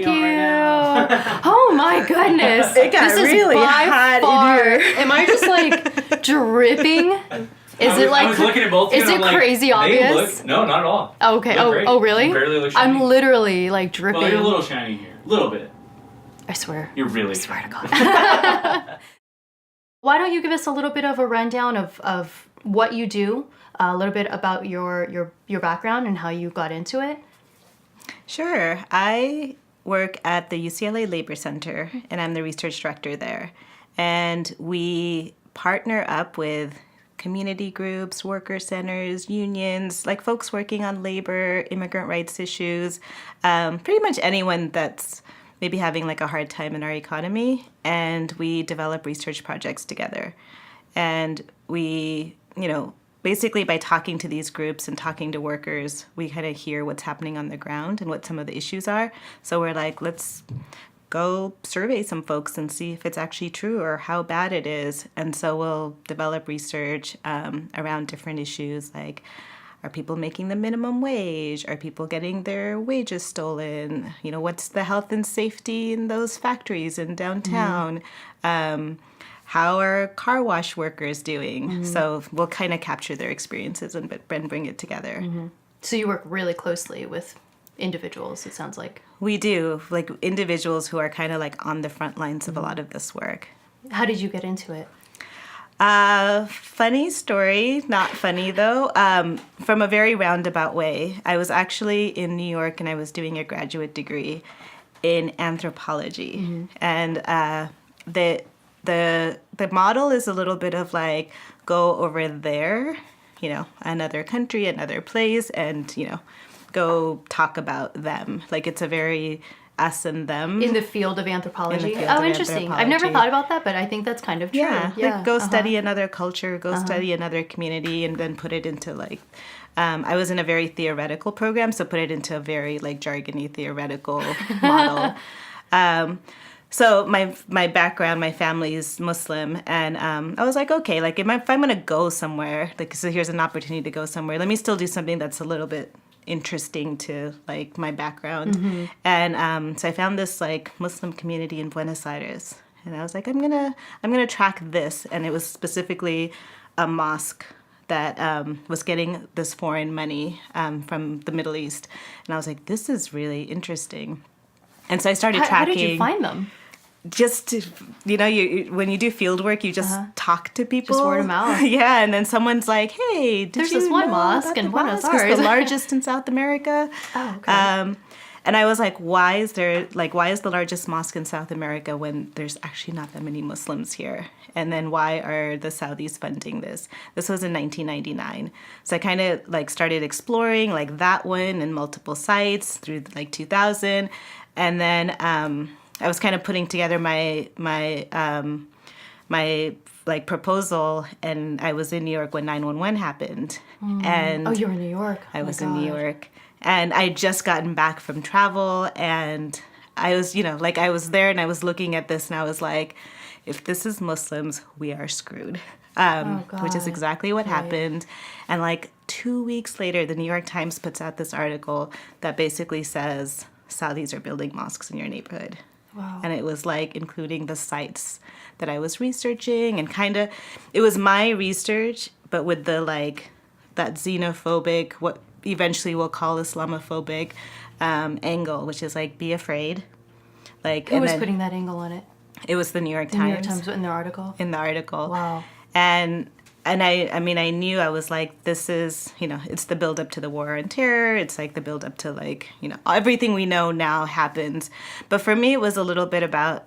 Thank you. Oh my goodness. It got really hot in here. Am I just like dripping? I was looking at both of you Is and it I'm crazy like, they obvious? no, not at all. Oh, okay. Look great. Oh, really? You barely look shiny. I'm literally like dripping. Well, you're a little shiny here. A little bit. I swear. You're really I swear to God. Why don't you give us a little bit of a rundown of what you do, a little bit about your background and how you got into it? Sure. I work at the UCLA Labor Center, and I'm the research director there. And we partner up with community groups, worker centers, unions, like folks working on labor, immigrant rights issues, pretty much anyone that's maybe having like a hard time in our economy. And we develop research projects together. And we, basically by talking to these groups and talking to workers, we kind of hear what's happening on the ground and what some of the issues are. So we're like, let's go survey some folks and see if it's actually true or how bad it is. And so we'll develop research around different issues like, are people making the minimum wage? Are people getting their wages stolen? What's the health and safety in those factories in downtown? How are car wash workers doing? So we'll kind of capture their experiences and bring it together. So you work really closely with individuals, it sounds like. We do, like individuals who are kind of like on the front lines of a lot of this work. How did you get into it? Funny story, not funny though, from a very roundabout way. I was actually in New York and I was doing a graduate degree in anthropology. And the model is a little bit of like, go over there, another country, another place, and, go talk about them. Like it's a very us and them. In the field of anthropology? Of interesting. I've never thought about that, but I think that's kind of true. Yeah. Like go study another culture, go study another community, and then put it into like, I was in a very theoretical program, so put it into a very like jargony theoretical model. So my background, my family is Muslim, and I was like, okay, like if I'm going to go somewhere, like so here's an opportunity to go somewhere, let me still do something that's a little bit interesting to like my background. And so I found this like Muslim community in Buenos Aires, and I was like, I'm gonna track this, and it was specifically a mosque that was getting this foreign money from the Middle East, and I was like, this is really interesting. And so I started tracking. How did you find them? Just to, when you do field work, you just talk to people. Just word of mouth. Yeah, and then someone's like, "Hey, there's this one mosque in Buenos Aires, the largest in South America." Oh, okay. And I was like, why is the largest mosque in South America when there's actually not that many Muslims here? And then why are the Saudis funding this? This was in 1999. So I kind of like started exploring like that one and multiple sites through like 2000, and then I was kind of putting together my like proposal, and I was in New York when 9/11 happened. And you were in New York. I was in New York, and I had just gotten back from travel, and I was, I was there, and I was looking at this, and I was like, if this is Muslims, we are screwed. Which is exactly what happened. And like 2 weeks later, the New York Times puts out this article that basically says Saudis are building mosques in your neighborhood. Wow. And it was like including the sites that I was researching, and kind of, it was my research, but with the like that xenophobic, what eventually we'll call Islamophobic angle, which is like, be afraid. Like, who was putting that angle on it? It was the New York Times. The New York Times in their article? In the article. Wow. And I knew, I was like, this is, it's the build up to the war on terror. It's like the build up to like, everything we know now happens. But for me, it was a little bit about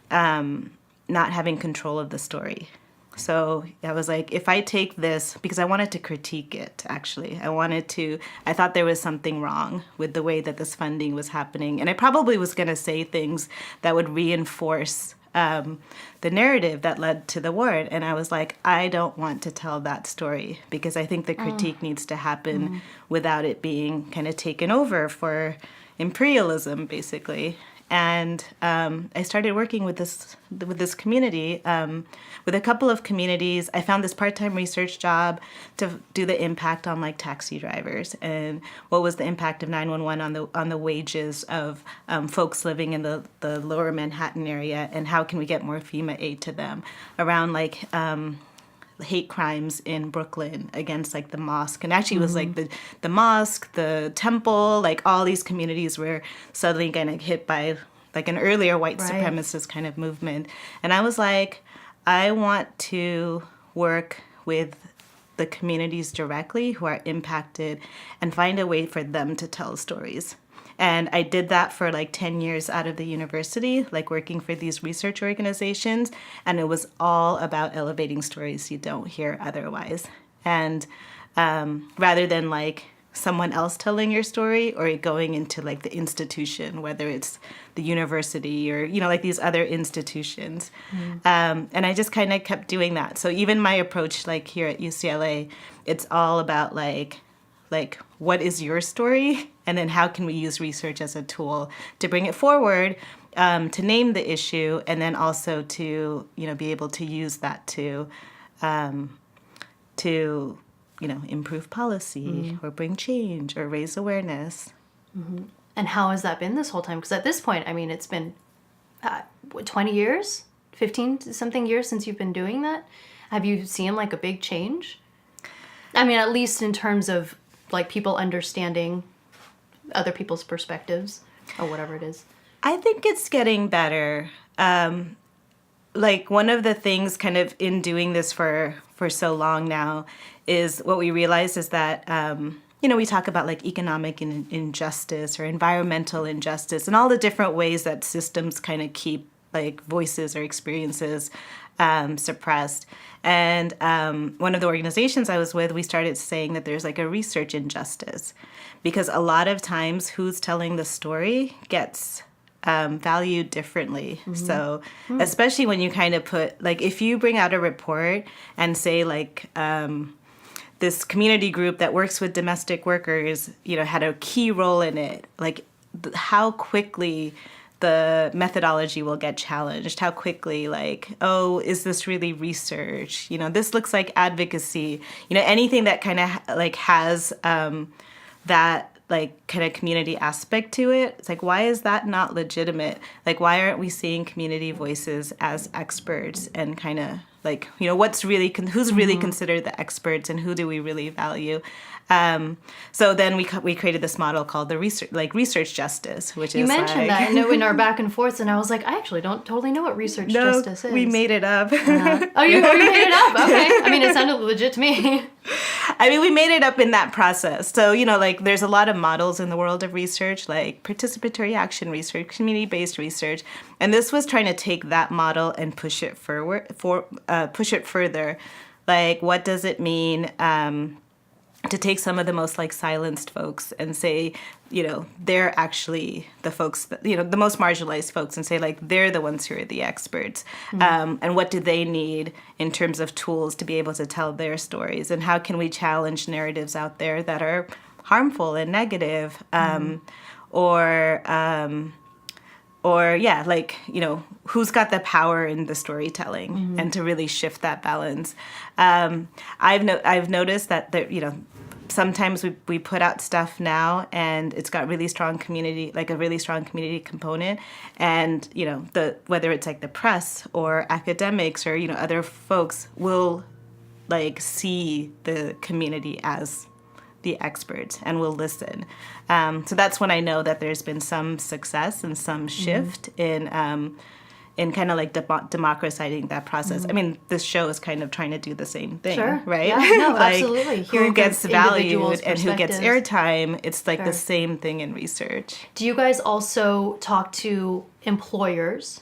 not having control of the story. So I was like, if I take this, because I wanted to critique it, actually. I thought there was something wrong with the way that this funding was happening. And I probably was going to say things that would reinforce the narrative that led to the war. And I was like, I don't want to tell that story, because I think the critique needs to happen without it being kind of taken over for imperialism, basically. and I started working with this community, with a couple of communities. I found this part-time research job to do the impact on like taxi drivers and what was the impact of 911 on the wages of folks living in the lower Manhattan area, and how can we get more FEMA aid to them around like hate crimes in Brooklyn against like the mosque. And actually it was like the mosque, the temple, like all these communities were suddenly getting hit by like an earlier white supremacist kind of movement. And I was like, I want to work with the communities directly who are impacted and find a way for them to tell stories. And I did that for like 10 years out of the university, like working for these research organizations. And it was all about elevating stories you don't hear otherwise. And rather than like someone else telling your story or going into like the institution, whether it's the university or, you know, like these other institutions. And I just kind of kept doing that. So even my approach, like here at UCLA, it's all about like what is your story, and then how can we use research as a tool to bring it forward, to name the issue, and then also to, you know, be able to use that to you know, improve policy or bring change or raise awareness. And how has that been this whole time? Because at this point, I mean, it's been 20 years, 15 something years since you've been doing that. Have you seen like a big change? I mean, at least in terms of like people understanding other people's perspectives or whatever it is. I think it's getting better. Like one of the things kind of in doing this for so long now is what we realize is that, you know, we talk about like economic injustice or environmental injustice and all the different ways that systems kind of keep like voices or experiences suppressed. And one of the organizations I was with, we started saying that there's like a research injustice, because a lot of times who's telling the story gets valued differently. So especially when you kind of put, like if you bring out a report and say like this community group that works with domestic workers, you know, had a key role in it, like how quickly the methodology will get challenged, how quickly like, oh, is this really research? You know, this looks like advocacy. You know, anything that kind of like has that like kind of community aspect to it. It's like, why is that not legitimate? Like, why aren't we seeing community voices as experts and kind of like, you know, what's really, who's really considered the experts and who do we really value? So then we created this model called the research justice, which you is mentioned like, that in our back and forths, and I was like, I actually don't totally know what research justice is. We made it up. Oh, you made it up? Okay. I mean, it sounded legit to me. I mean, we made it up in that process. So, you know, like there's a lot of models in the world of research, like participatory action research, community-based research. And this was trying to take that model and push it further. Like, what does it mean to take some of the most like silenced folks and say, you know, they're actually the folks that, you know, the most marginalized folks, and say like they're the ones who are the experts, and what do they need in terms of tools to be able to tell their stories, and how can we challenge narratives out there that are harmful and negative, or yeah, like, you know, who's got the power in the storytelling, and to really shift that balance. I've noticed that there, you know, sometimes we put out stuff now and it's got really strong community, like a really strong community component, and you know, whether it's like the press or academics or, you know, other folks will like see the community as the experts and will listen. So that's when I know that there's been some success and some shift in kind of like democratizing that process. I mean, this show is kind of trying to do the same thing, right? Yeah, no, like absolutely. who gets valued and who gets airtime. It's like the same thing in research. Do you guys also talk to employers?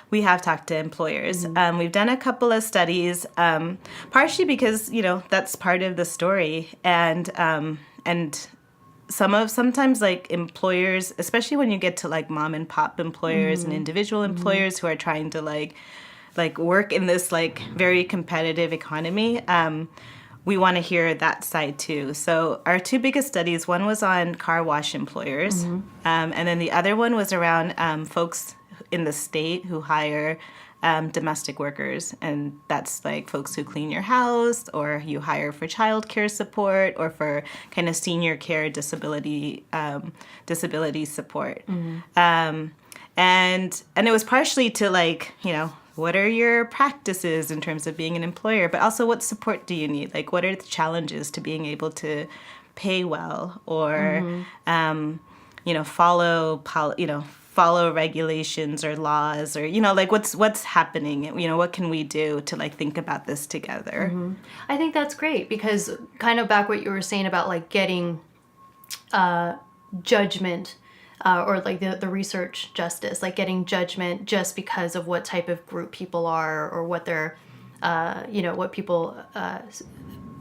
We have talked to employers. We've done a couple of studies, partially because, you know, that's part of the story, and sometimes like employers, especially when you get to like mom and pop employers and individual employers who are trying to like work in this like very competitive economy, we want to hear that side too. So our two biggest studies, one was on car wash employers, and then the other one was around folks in the state who hire domestic workers, and that's like folks who clean your house, or you hire for childcare support, or for kind of senior care disability support. And it was partially to like, what are your practices in terms of being an employer, but also what support do you need? Like, what are the challenges to being able to pay well, or follow regulations or laws, or like what's happening? What can we do to like think about this together? I think that's great, because kind of back what you were saying about like getting judgment. Or like the research justice, like getting judgment just because of what type of group people are, or what they're, what people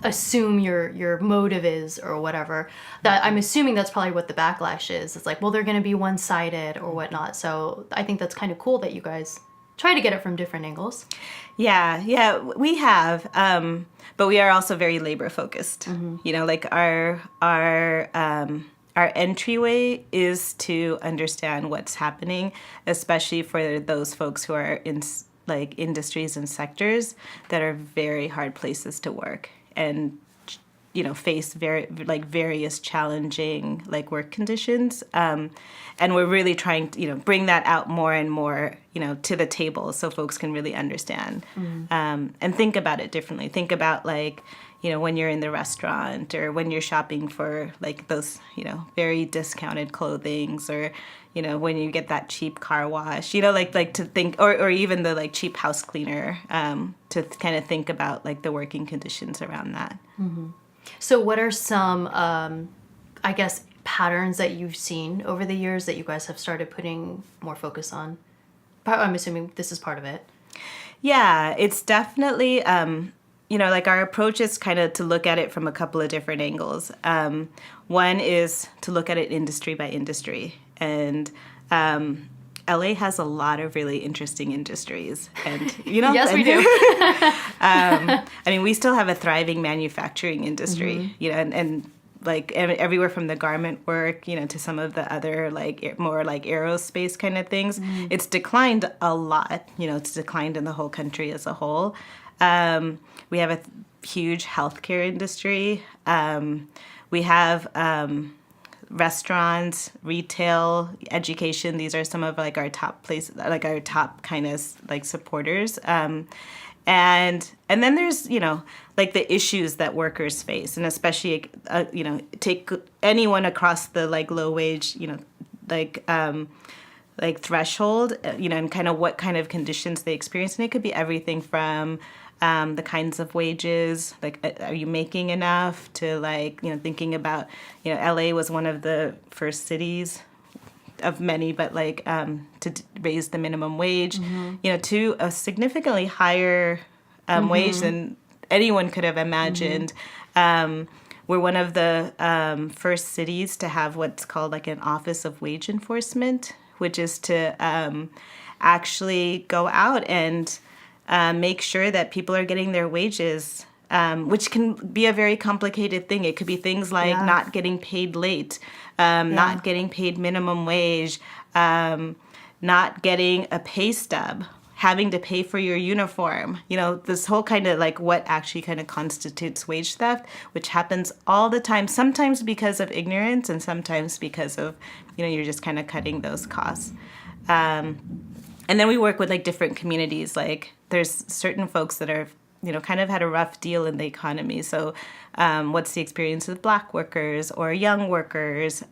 assume your motive is, or whatever. That I'm assuming that's probably what the backlash is. It's like, well, they're going to be one-sided or whatnot. So I think that's kind of cool that you guys try to get it from different angles. Yeah, we have, but we are also very labor focused. Like our entryway is to understand what's happening, especially for those folks who are in like industries and sectors that are very hard places to work, and face various challenging like work conditions. And we're really trying to bring that out more and more to the table, so folks can really understand and think about it differently. Think about like when you're in the restaurant, or when you're shopping for like those, very discounted clothings, or, when you get that cheap car wash, like to think, or even the like cheap house cleaner, to kind of think about like the working conditions around that. So what are some, I guess, patterns that you've seen over the years that you guys have started putting more focus on? I'm assuming this is part of it. Yeah, it's definitely, like our approach is kind of to look at it from a couple of different angles. One is to look at it industry by industry. And LA has a lot of really interesting industries. And, Yes, we do. I mean, we still have a thriving manufacturing industry, and like everywhere from the garment work, to some of the other like more like aerospace kind of things. It's declined a lot. It's declined in the whole country as a whole. We have a huge healthcare industry. We have restaurants, retail, education. These are some of like our top places, like our top kind of like supporters. And then there's like the issues that workers face, and especially take anyone across the like low wage like threshold, and kind of what kind of conditions they experience. And it could be everything from the kinds of wages, like are you making enough, to like, thinking about, LA was one of the first cities of many, but like to raise the minimum wage, to a significantly higher wage than anyone could have imagined. We're one of the first cities to have what's called like an Office of Wage Enforcement, which is to actually go out and make sure that people are getting their wages, which can be a very complicated thing. It could be things like not getting paid late, not getting paid minimum wage, not getting a pay stub, having to pay for your uniform. This whole kind of like what actually kind of constitutes wage theft, which happens all the time, sometimes because of ignorance and sometimes because of, you're just kind of cutting those costs. And then we work with like different communities. Like there's certain folks that are, kind of had a rough deal in the economy. So what's the experience of Black workers or young workers,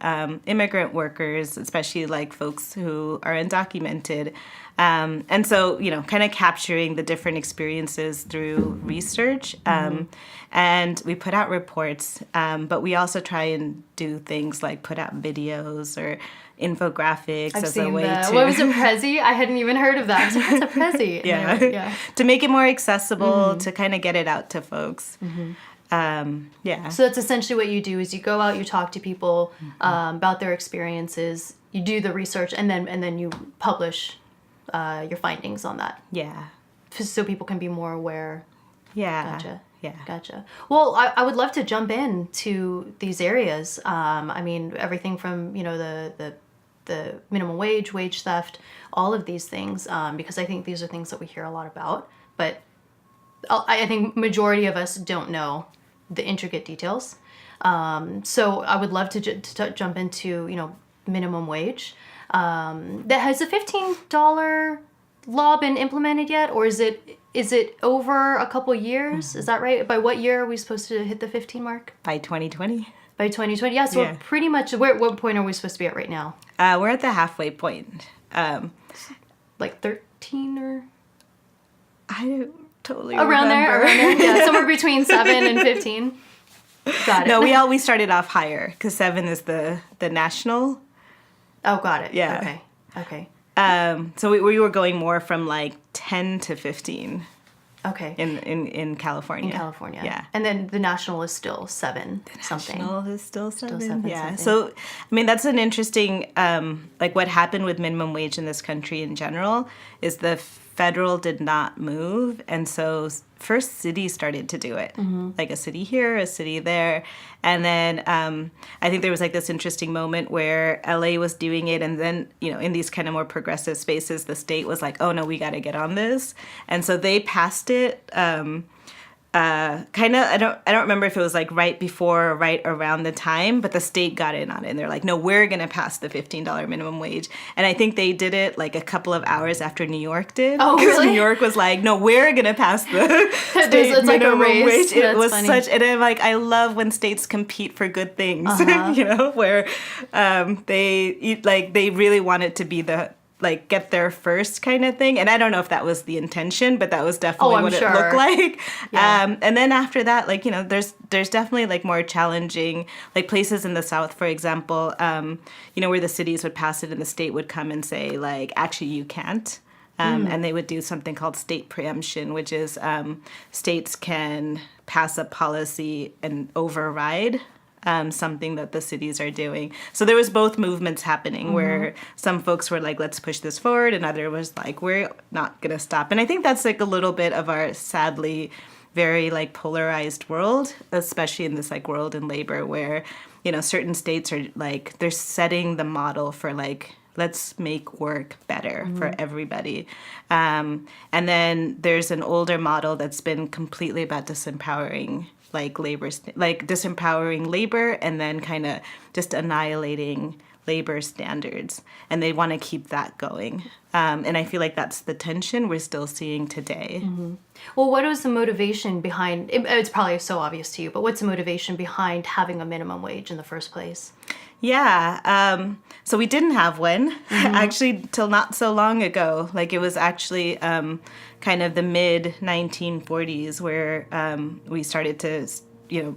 immigrant workers, especially like folks who are undocumented. And so, kind of capturing the different experiences through research. And we put out reports, but we also try and do things like put out videos or infographics as a way to... What was it, Prezi? I hadn't even heard of that. I was like, what's a Prezi? Yeah. To make it more accessible, to kind of get it out to folks. So that's essentially what you do is you go out, you talk to people about their experiences, you do the research, and then you publish your findings on that. Yeah. So people can be more aware. Yeah. Gotcha. Yeah. Gotcha. Well, I would love to jump into these areas. I mean, everything from, the minimum wage theft, all of these things, because I think these are things that we hear a lot about. But I think majority of us don't know the intricate details. So I would love to jump into, minimum wage. That has a $15 law been implemented yet, or is it over a couple years? Mm-hmm. Is that right? By what year are we supposed to hit the 15 mark? By 2020. By 2020, yeah. So we're pretty much, what point are we supposed to be at right now? We're at the halfway point. Like 13 or? I don't totally around remember. Around there, yeah. Somewhere between 7 and 15. Got it. No, we started off higher because 7 is the national. Oh, got it. Yeah. Okay. So we were going more from like 10 to 15. Okay. In California. In California. Yeah. And then the national is still 7 something. National is still 7. Yeah. Something. So, I mean, that's an interesting, like what happened with minimum wage in this country in general is the federal did not move. And so first cities started to do it, like a city here, a city there. And then I think there was like this interesting moment where LA was doing it. And then, in these kind of more progressive spaces, the state was like, oh, no, we got to get on this. And so they passed it kind of, I don't remember if it was like right before or right around the time, but the state got in on it. And they're like, no, we're going to pass the $15 minimum wage. And I think they did it like a couple of hours after New York did. Oh, really? Because New York was like, no, we're going to pass the state it's like a race. wage. It was funny. and I'm like, I love when states compete for good things, where they really want it to be the, like, get there first kind of thing. And I don't know if that was the intention, but that was definitely what sure. it looked like. Yeah. And then after that, like, there's definitely like more challenging, like places in the South, for example, where the cities would pass it and the state would come and say, like, actually you can't. And they would do something called state preemption, which is states can pass a policy and override something that the cities are doing. So there was both movements happening where some folks were like, let's push this forward, and other was like, we're not going to stop. And I think that's like a little bit of our sadly very like polarized world, especially in this like world in labor where, certain states are like, they're setting the model for like, let's make work better for everybody. And then there's an older model that's been completely about disempowering disempowering labor and then kind of just annihilating labor standards. And they want to keep that going. And I feel like that's the tension we're still seeing today. Mm-hmm. Well, what was the motivation behind, it's probably so obvious to you, but what's the motivation behind having a minimum wage in the first place? Yeah. So we didn't have one actually till not so long ago. Like it was actually kind of the mid 1940s where we started to,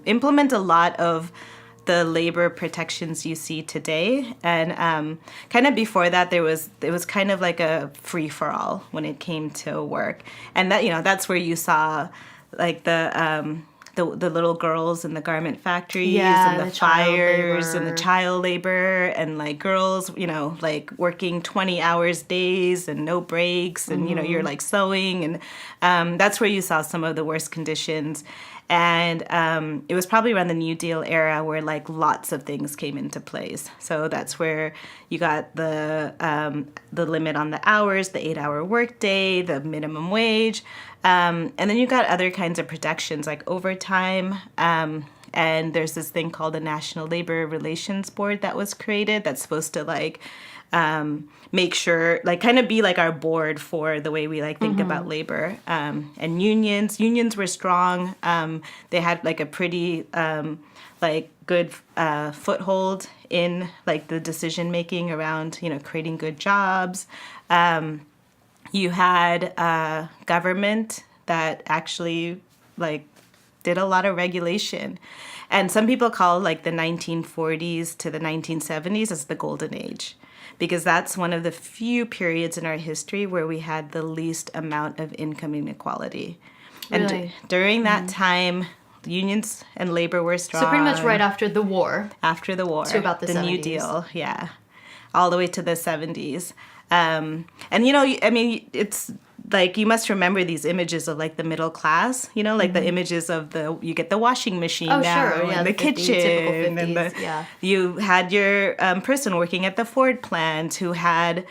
implement a lot of the labor protections you see today. And kind of before that, it was kind of like a free for all when it came to work. And that, that's where you saw like the little girls in the garment factories and the fires and the child labor and like girls, like working 20 hours days and no breaks and, you're like sewing. And that's where you saw some of the worst conditions. And it was probably around the New Deal era where like lots of things came into place. So that's where you got the limit on the hours, the 8-hour workday, the minimum wage. And then you got other kinds of protections like overtime. And there's this thing called the National Labor Relations Board that was created that's supposed to like make sure, like kind of be like our board for the way we like think about labor. And unions were strong. They had like a pretty like good foothold in like the decision making around, creating good jobs. You had government that actually like did a lot of regulation. And some people call like the 1940s to the 1970s as the golden age, because that's one of the few periods in our history where we had the least amount of income inequality. Really? And during that time, unions and labor were strong. So pretty much right after the war. After the war. To about the 70s. New Deal, yeah. All the way to the 70s. And, I mean, it's like, you must remember these images of, like, the middle class, you know, like the images of you get the washing machine now, sure. Yeah, and the 50s, kitchen, typical and 50s, yeah. you had your person working at the Ford plant who had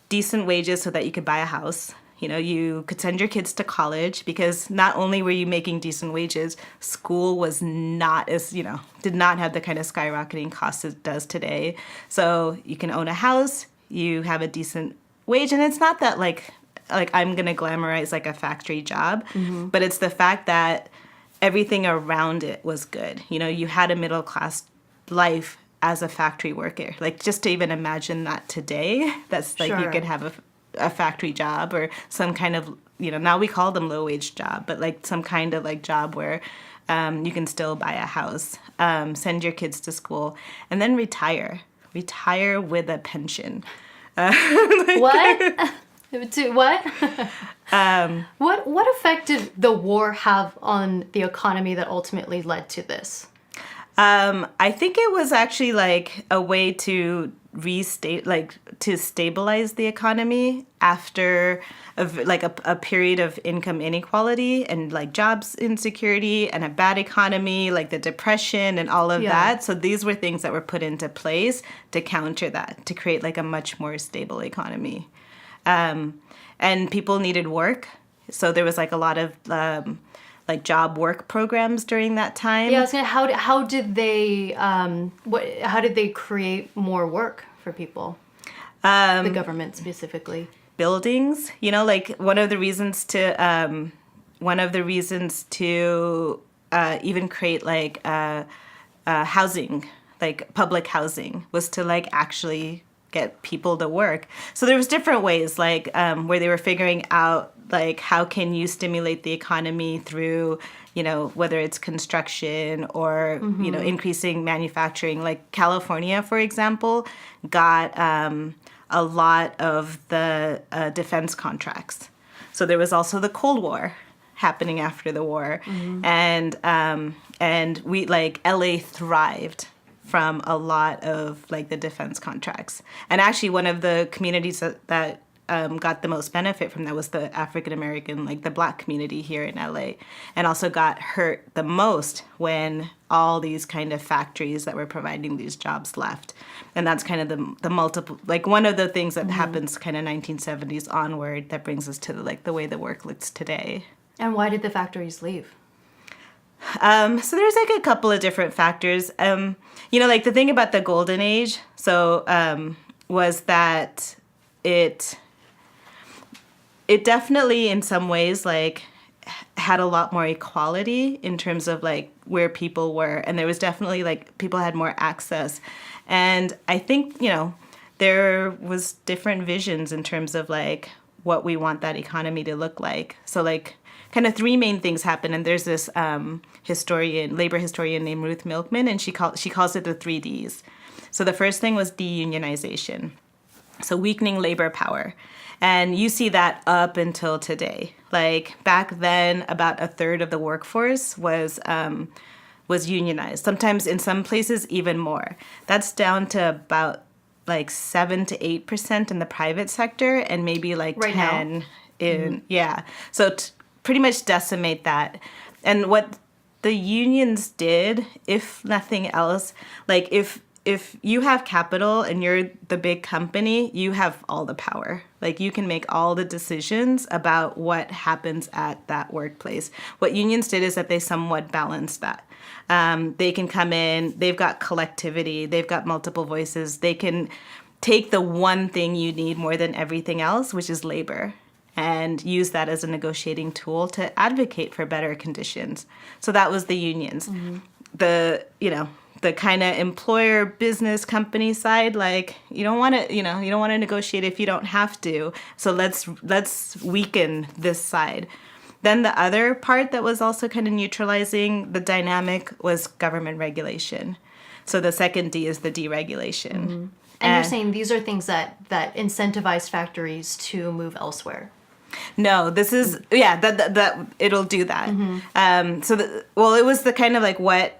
decent wages so that you could buy a house. You know, you could send your kids to college because not only were you making decent wages, school was not as, you know, did not have the kind of skyrocketing costs it does today. So you can own a house, you have a decent wage, and it's not that like I'm gonna glamorize like a factory job, but it's the fact that everything around it was good. You know, you had a middle class life as a factory worker. Like, just to even imagine that today, that's like, Sure. you could have a factory job or some kind of, you know, now we call them low wage job, but like some kind of like job where you can still buy a house, send your kids to school, and then retire with a pension. What? To what? What effect did the war have on the economy that ultimately led to this? I think it was actually like a way to to stabilize the economy after a period of income inequality and like jobs insecurity and a bad economy, like the depression and all of that. So these were things that were put into place to counter that, to create like a much more stable economy. And people needed work. So there was like a lot of like job work programs during that time. Yeah, I was gonna, how did they create more work for people? The government specifically. Buildings, you know, like one of the reasons to even create like housing, like public housing, was to like actually get people to work. So there was different ways, like where they were figuring out like how can you stimulate the economy through, you know, whether it's construction or you know, increasing manufacturing. Like California, for example, got a lot of the defense contracts. So there was also the Cold War happening after the war, and we like LA thrived from a lot of like the defense contracts. And actually one of the communities that got the most benefit from that was the African American, like the Black community here in LA, and also got hurt the most when all these kind of factories that were providing these jobs left. And that's kind of the multiple, like one of the things that happens kind of 1970s onward that brings us to the way the work looks today. And why did the factories leave? So there's like a couple of different factors. You know, like the thing about the golden age, was that it definitely in some ways like had a lot more equality in terms of like where people were, and there was definitely like people had more access. And I think, you know, there was different visions in terms of like what we want that economy to look like. So like kind of three main things happen, and there's this labor historian named Ruth Milkman, and she calls it the 3Ds. So the first thing was deunionization, so weakening labor power, and you see that up until today. Like back then, about a third of the workforce was unionized. Sometimes in some places even more. That's down to about like 7 to 8% in the private sector, and maybe like right 10 now. in So pretty much decimate that. And what the unions did, if nothing else, like if you have capital and you're the big company, you have all the power. Like you can make all the decisions about what happens at that workplace. What unions did is that they somewhat balanced that. They can come in, they've got collectivity, they've got multiple voices. They can take the one thing you need more than everything else, which is labor, and use that as a negotiating tool to advocate for better conditions. So that was the unions. The kind of employer business company side, like you don't want to negotiate if you don't have to. So let's weaken this side. Then the other part that was also kind of neutralizing the dynamic was government regulation. So the second D is the deregulation. And you're saying these are things that incentivize factories to move elsewhere. No, this is that it'll do that. It was the kind of like what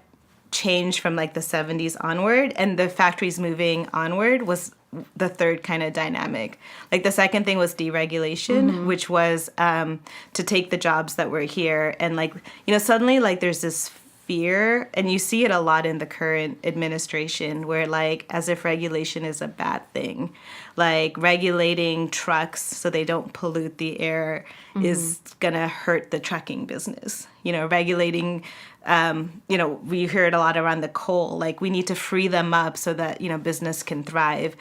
changed from like the 70s onward, and the factories moving onward was the third kind of dynamic. Like the second thing was deregulation, which was to take the jobs that were here and like, suddenly like there's this fear, and you see it a lot in the current administration where like as if regulation is a bad thing, like regulating trucks so they don't pollute the air is gonna hurt the trucking business. Regulating we hear it a lot around the coal, like we need to free them up so that business can thrive,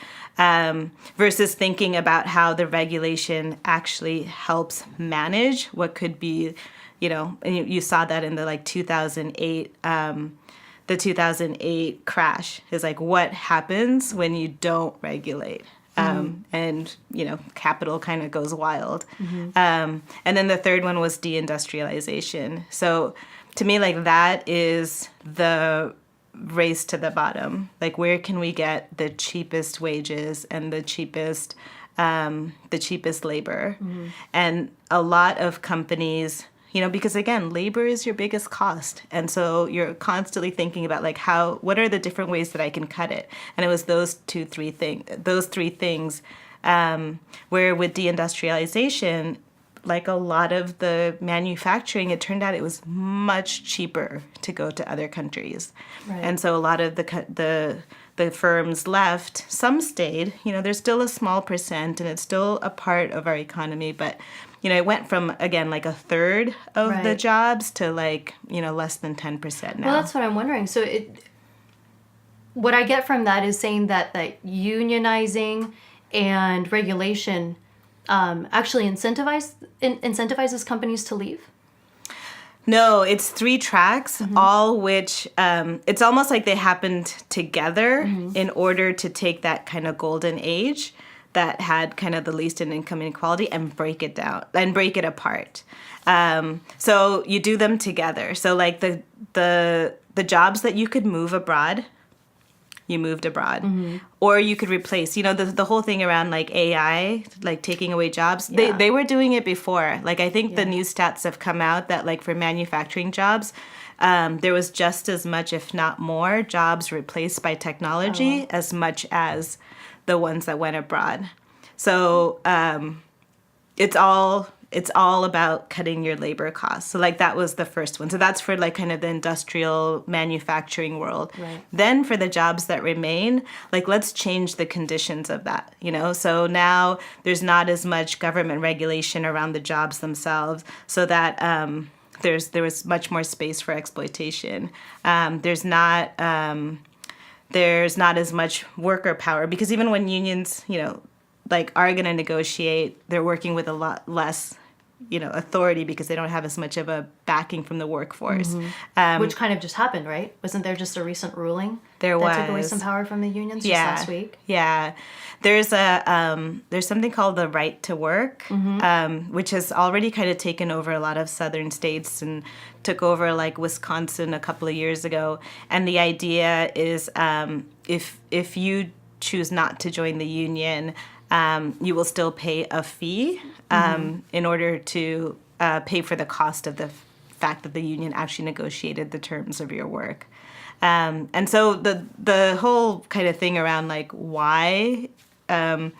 versus thinking about how the regulation actually helps manage what could be, and you saw that in the like 2008, the 2008 crash is like what happens when you don't regulate. And, capital kind of goes wild. And then the third one was deindustrialization. So to me, like that is the race to the bottom. Like where can we get the cheapest wages and the cheapest labor? And a lot of companies, because again, labor is your biggest cost. And so you're constantly thinking about like what are the different ways that I can cut it? And it was those three things, where with deindustrialization, like a lot of the manufacturing, it turned out it was much cheaper to go to other countries. Right. And so a lot of the firms left. Some stayed. There's still a small percent, and it's still a part of our economy, but it went from, again, like a third of the jobs to like, less than 10% now. Well, that's what I'm wondering. So what I get from that is saying that unionizing and regulation actually incentivizes companies to leave? No, it's 3 tracks, all which, it's almost like they happened together in order to take that kind of golden age that had kind of the least in income inequality and break it down and break it apart. So you do them together. So like the jobs that you could move abroad, you moved abroad, or you could replace, the whole thing around like AI, like taking away jobs, they were doing it before. Like I think the new stats have come out that like for manufacturing jobs, there was just as much, if not more, jobs replaced by technology as much as the ones that went abroad. So it's all about cutting your labor costs. So like that was the first one. So that's for like kind of the industrial manufacturing world. Right. Then for the jobs that remain, like let's change the conditions of that, So now there's not as much government regulation around the jobs themselves, so that there was much more space for exploitation. There's not as much worker power, because even when unions, like are going to negotiate, they're working with a lot less, authority because they don't have as much of a backing from the workforce. Which kind of just happened, right? Wasn't there just a recent ruling that took away some power from the unions just last week? Yeah. There's something called the right to work, which has already kind of taken over a lot of southern states and took over like Wisconsin a couple of years ago. And the idea is if you choose not to join the union, you will still pay a fee in order to pay for the cost of the fact that the union actually negotiated the terms of your work. And so the whole kind of thing around like why in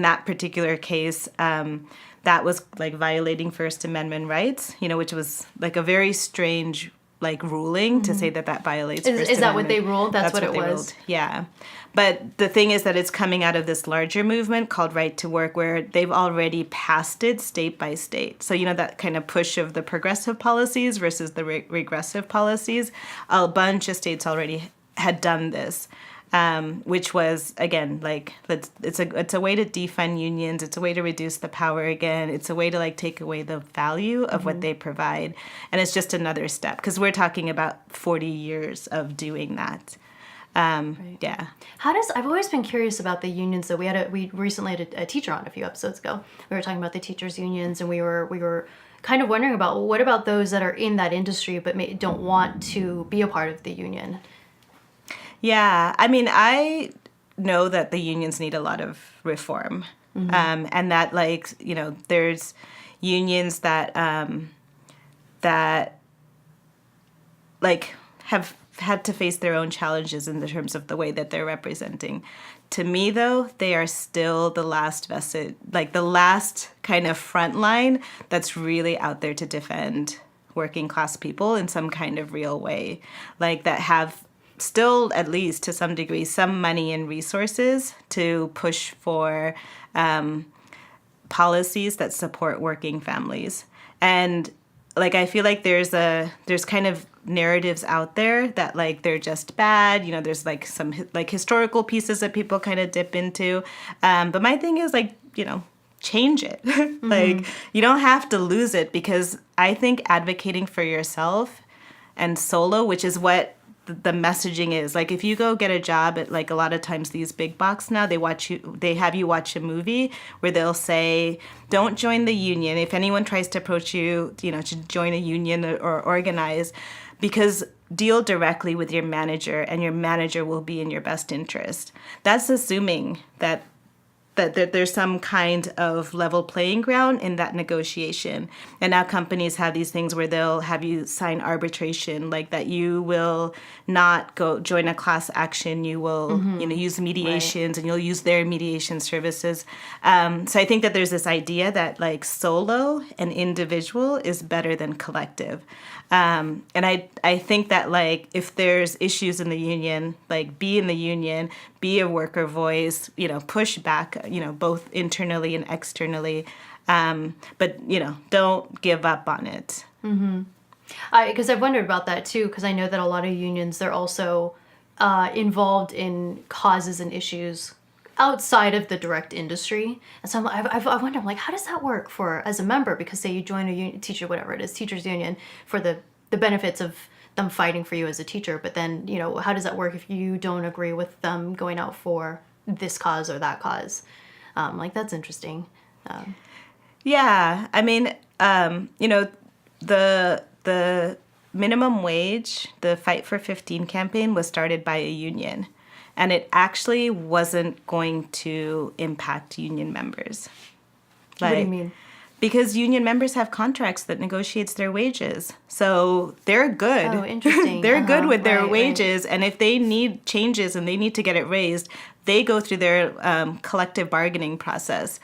that particular case that was like violating First Amendment rights, which was like a very strange like ruling to say that violates First Amendment. Is that what they ruled? That's what it was? Ruled. Yeah. But the thing is that it's coming out of this larger movement called Right to Work, where they've already passed it state by state. So, that kind of push of the progressive policies versus the regressive policies, a bunch of states already had done this, which was, again, like, it's a way to defund unions. It's a way to reduce the power again. It's a way to, like, take away the value of what they provide. And it's just another step, because we're talking about 40 years of doing that. Right. Yeah. I've always been curious about the unions. So we recently had a teacher on a few episodes ago. We were talking about the teachers' unions, and we were kind of wondering about what about those that are in that industry but don't want to be a part of the union. Yeah, I mean, I know that the unions need a lot of reform, and that like there's unions that like have had to face their own challenges in the terms of the way that they're representing. To me, though, they are still the last vested, like the last kind of front line that's really out there to defend working class people in some kind of real way, like that have still, at least to some degree, some money and resources to push for policies that support working families. And like, I feel like there's kind of narratives out there that like they're just bad. You know, there's like some like historical pieces that people kind of dip into. But my thing is like, you know, change it. Like, you don't have to lose it, because I think advocating for yourself and solo, which is what the messaging is. Like, if you go get a job at like a lot of times these big box now, they have you watch a movie where they'll say, don't join the union. If anyone tries to approach you, you know, to join a union or organize, because deal directly with your manager and your manager will be in your best interest. That's assuming that there's some kind of level playing ground in that negotiation. And now companies have these things where they'll have you sign arbitration, like that you will not go join a class action, you will you know, use mediations, and you'll use their mediation services. So I think that there's this idea that like solo and individual is better than collective. And I think that like if there's issues in the union, like be in the union, be a worker voice, you know, push back, you know, both internally and externally, but you know, don't give up on it. Because I've wondered about that too, because I know that a lot of unions, they're also involved in causes and issues outside of the direct industry. And so I wonder, like, how does that work for as a member? Because say you join a union, teacher, whatever it is, teachers union, for the benefits of them fighting for you as a teacher. But then, you know, how does that work if you don't agree with them going out for this cause or that cause? Like, that's interesting. Yeah, I mean, you know, the minimum wage, the Fight for 15 campaign was started by a union. And it actually wasn't going to impact union members. Like, What do you mean? Because union members have contracts that negotiates their wages. So they're good. Oh, interesting. They're good with their Right, wages. And if they need changes and they need to get it raised, they go through their collective bargaining process.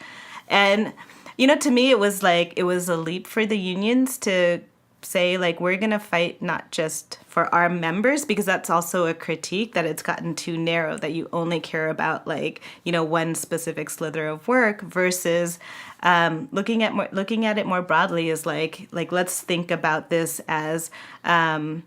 And, you know, to me, it was a leap for the unions to say, like, we're going to fight not just for our members, because that's also a critique that it's gotten too narrow, that you only care about, like, you know, one specific slither of work, versus looking at it more broadly is like let's think about this as like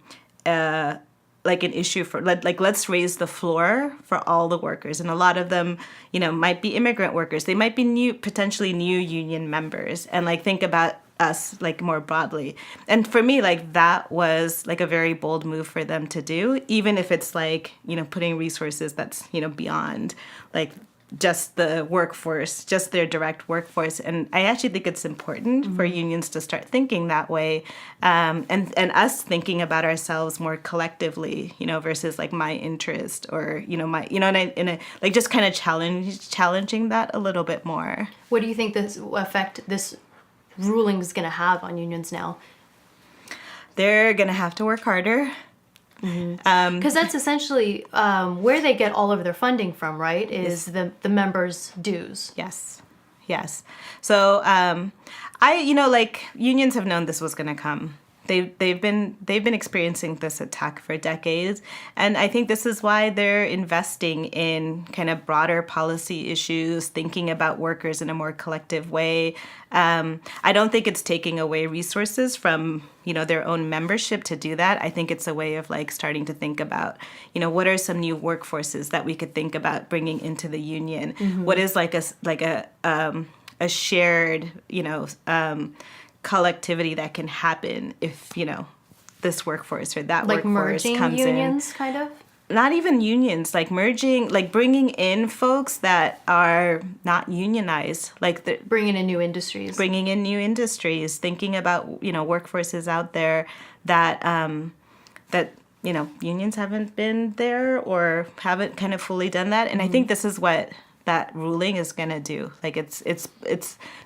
an issue for like let's raise the floor for all the workers. And a lot of them, you know, might be immigrant workers. They might be potentially new union members, and like think about us like more broadly. And for me, like that was like a very bold move for them to do, even if it's like, you know, putting resources that's, you know, beyond like just the workforce, just their direct workforce. And I actually think it's important for unions to start thinking that way, and us thinking about ourselves more collectively, you know, versus like my interest or, you know, my, you know, and like just kind of challenging that a little bit more. What do you think this ruling is going to have on unions now? They're going to have to work harder. Because that's essentially where they get all of their funding from, right? Is the members' dues. Yes. So you know, like unions have known this was going to come. They've been experiencing this attack for decades, and I think this is why they're investing in kind of broader policy issues, thinking about workers in a more collective way. I don't think it's taking away resources from, you know, their own membership to do that. I think it's a way of like starting to think about, you know, what are some new workforces that we could think about bringing into the union? What is like a shared, you know, collectivity that can happen if, you know, this workforce or that like workforce merging comes unions, in. kind of? Not even unions, like merging, like bringing in folks that are not unionized, like bringing in new industries, thinking about, you know, workforces out there that that, you know, unions haven't been there or haven't kind of fully done that. And I think this is what that ruling is going to do. Like it's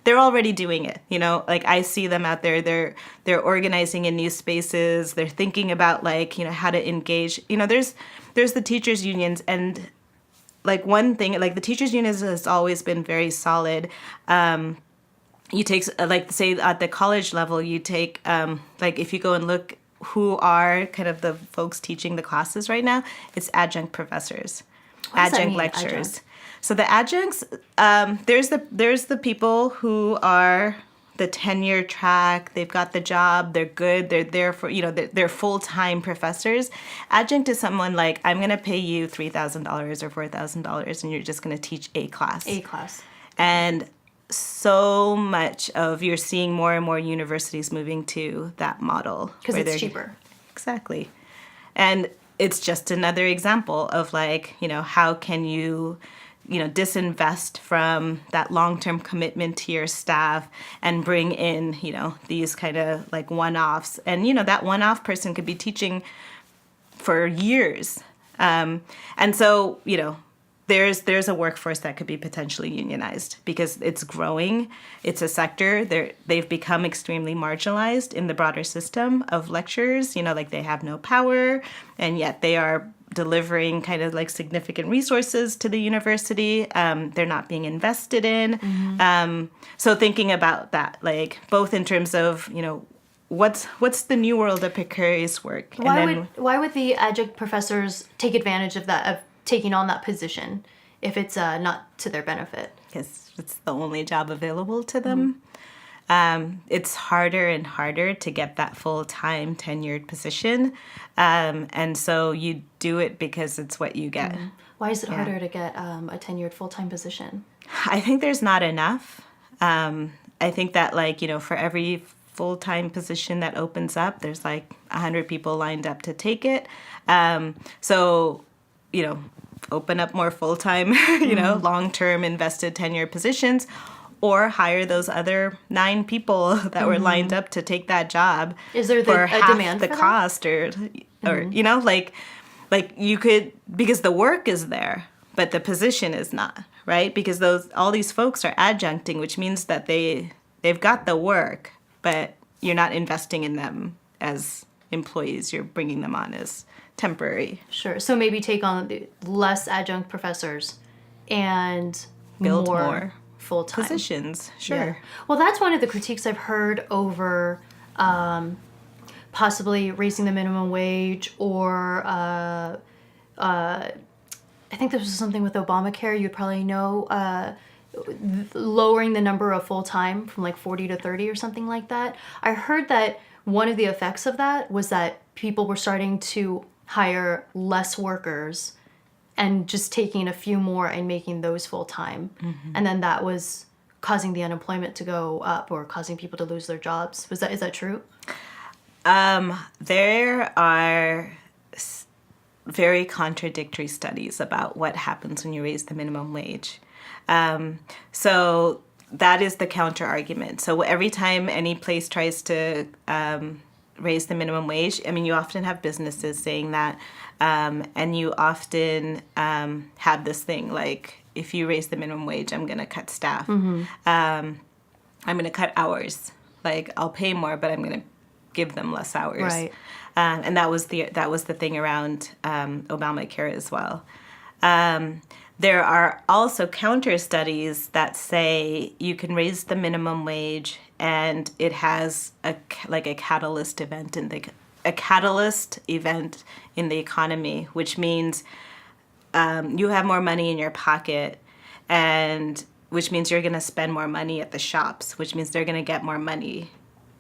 they're already doing it, you know, like I see them out there, they're organizing in new spaces. They're thinking about like, you know, how to engage, you know, there's the teachers unions, and like one thing, like the teachers unions has always been very solid. You take, like say at the college level, you take, like if you go and look who are kind of the folks teaching the classes right now, it's adjunct professors. Adjunct lectures. Adjunct? So the adjuncts, there's the people who are the tenure track. They've got the job. They're good. They're there for, you know, they're full-time professors. Adjunct is someone like, I'm going to pay you $3,000 or $4,000, and you're just going to teach a class. A class. And so much of, you're seeing more and more universities moving to that model. Because it's cheaper. Exactly. And it's just another example of like, you know, how can you disinvest from that long-term commitment to your staff and bring in, you know, these kind of like one-offs. And, you know, that one-off person could be teaching for years. And so, you know, there's a workforce that could be potentially unionized because it's growing. It's a sector. They've become extremely marginalized in the broader system of lecturers. You know, like they have no power, and yet they are delivering kind of like significant resources to the university. They're not being invested in. Mm-hmm. So thinking about that, like both in terms of, you know, what's the new world of precarious work? Why would the adjunct professors take advantage of that, of taking on that position, if it's not to their benefit? Because it's the only job available to them. It's harder and harder to get that full-time tenured position. And so you do it because it's what you get. Why is it harder to get a tenured full-time position? I think there's not enough. I think that, like, you know, for every full-time position that opens up, there's like 100 people lined up to take it. So, you know, open up more full-time, you know, long-term invested tenure positions, or hire those other 9 people that were lined up to take that job. Is there for a half demand the for cost, that? or you know, like you could, because the work is there, but the position is not, right? Because all these folks are adjuncting, which means that they've got the work, but you're not investing in them as employees. You're bringing them on as temporary. Sure. So maybe take on less adjunct professors and build more full-time positions. Sure. Yeah. Well, that's one of the critiques I've heard over possibly raising the minimum wage, or I think this was something with Obamacare. You'd probably know, lowering the number of full-time from like 40 to 30 or something like that. I heard that one of the effects of that was that people were starting to hire less workers and just taking a few more and making those full-time. Mm-hmm. And then that was causing the unemployment to go up, or causing people to lose their jobs. Is that true? There are very contradictory studies about what happens when you raise the minimum wage. So that is the counter argument. So every time any place tries to raise the minimum wage, I mean, you often have businesses saying that, and you often have this thing like, if you raise the minimum wage, I'm going to cut staff. Mm-hmm. I'm going to cut hours. Like, I'll pay more, but I'm going to give them less hours. Right. And that was the thing around Obamacare as well. There are also counter studies that say you can raise the minimum wage, and it has a catalyst event in the economy, which means you have more money in your pocket, and which means you're going to spend more money at the shops, which means they're going to get more money